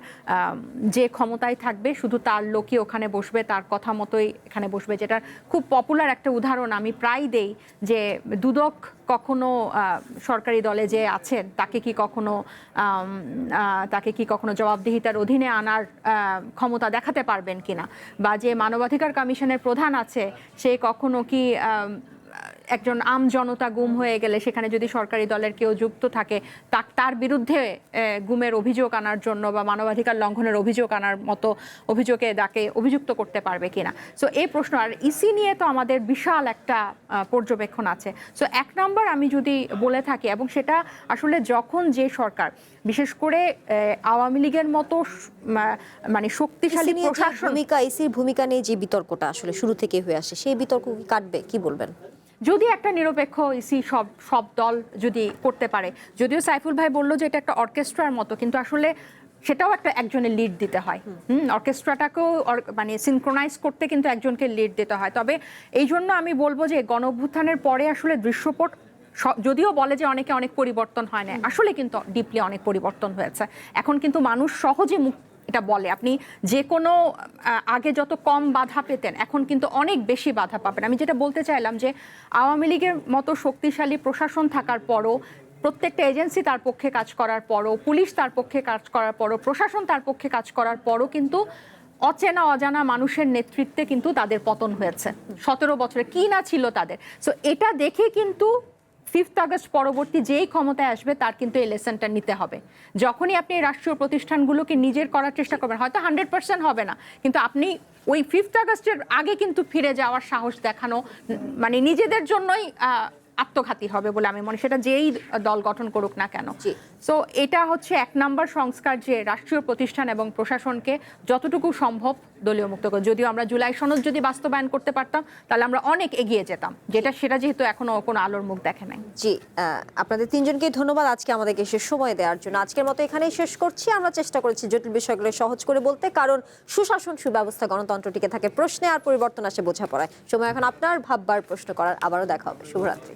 যে ক্ষমতায় থাকবে শুধু তার লোকই ওখানে বসবে, তার কথা মতোই এখানে বসবে। যেটা খুব পপুলার একটা উদাহরণ আমি প্রায় দেই, যে দুদক কখনো সরকারি দলে যে আছেন তাকে কি কখনো জবাবদিহিতার অধীনে আনার ক্ষমতা দেখাতে পারবেন কিনা, বা যে মানবাধিকার কমিশনের প্রধান আছে সে কখনো কি একজন আম জনতা গুম হয়ে গেলে সেখানে যদি সরকারি দলের কেউ যুক্ত থাকে তার বিরুদ্ধে গুমের অভিযোগ আনার জন্য বা মানবাধিকার লঙ্ঘনের অভিযোগ আনার মতো অভিযোগে তাকে অভিযুক্ত করতে পারবে কিনা। সো এই প্রশ্ন। আর ইসি নিয়ে তো আমাদের বিশাল একটা পর্যবেক্ষণ আছে। সো 1 নম্বর আমি যদি বলে থাকি, এবং সেটা আসলে যখন যে সরকার, বিশেষ করে আওয়ামী লীগের মতো মানে শক্তিশালী প্রশাসন, ইসির ভূমিকা নিয়ে যে বিতর্কটা আসলে শুরু থেকে হয়ে আসে, সেই বিতর্ক কি কাটবে, কি বলবেন? যদি একটা নিরপেক্ষ ইসি সব দল যদি করতে পারে, যদিও সাইফুল ভাই বললো যে এটা একটা অর্কেস্ট্রার মতো, কিন্তু আসলে সেটাও একজনের লিড দিতে হয়। অর্কেস্ট্রাটাকেও মানে সিনক্রোনাইজ করতে কিন্তু একজনকে লিড দিতে হয়। তবে এই জন্য আমি বলবো যে গণ অভ্যুত্থানের পরে আসলে দৃশ্যপট যদিও বলে যে অনেক পরিবর্তন হয় না, আসলে কিন্তু ডিপলি অনেক পরিবর্তন হয়েছে। এখন কিন্তু মানুষ সহজে এটা বলে, আপনি যে কোনো আগে যত কম বাধা পেতেন এখন কিন্তু অনেক বেশি বাধা পাবেন। আমি যেটা বলতে চাইলাম যে আওয়ামী লীগের মতো শক্তিশালী প্রশাসন থাকার পরও, প্রত্যেকটা এজেন্সি তার পক্ষে কাজ করার পরও, পুলিশ তার পক্ষে কাজ করার পরও, প্রশাসন তার পক্ষে কাজ করার পরও কিন্তু অচেনা অজানা মানুষের নেতৃত্বে কিন্তু তাদের পতন হয়েছে 17 বছরে, কি না ছিল তাদের। সো এটা দেখে কিন্তু 5th আগস্ট পরবর্তী যেই ক্ষমতায় আসবে তার কিন্তু এই লেসনটা নিতে হবে। যখনই আপনি এই রাষ্ট্রীয় প্রতিষ্ঠানগুলোকে নিজের করার চেষ্টা করবেন, হয়তো 100% হবে না, কিন্তু আপনি ওই 5th আগস্টের আগে কিন্তু ফিরে যাওয়ার সাহস দেখানো মানে নিজেদের জন্যই আত্মঘাতী হবে বলে আমি মনে, সেটা যেই দল গঠন করুক না কেন। সো এটা হচ্ছে 1 নাম্বার সংস্কার, যে রাষ্ট্রীয় প্রতিষ্ঠান এবং প্রশাসনকে যতটুকু সম্ভব দলীয় মুক্ত করে। যদিও আমরা জুলাই সনদ যদি বাস্তবায়ন করতে পারতাম তাহলে আমরা অনেক এগিয়ে যেতাম, সেটা যেহেতু এখনো কোনো আলোর মুখ দেখে নাই। জি, আপনাদের তিনজনকে ধন্যবাদ আজকে আমাদেরকে এসে সময় দেওয়ার জন্য। আজকের মতো এখানেই শেষ করছি। আমরা চেষ্টা করেছি জটিল বিষয়গুলো সহজ করে বলতে, কারণ সুশাসন, সুব্যবস্থা, গণতন্ত্র টিকে থাকে প্রশ্নে, আর পরিবর্তন আসে বোঝাপড়ায়। সময় এখন আপনার ভাববার, প্রশ্ন করার। আবারও দেখা হবে। শুভরাত্রি।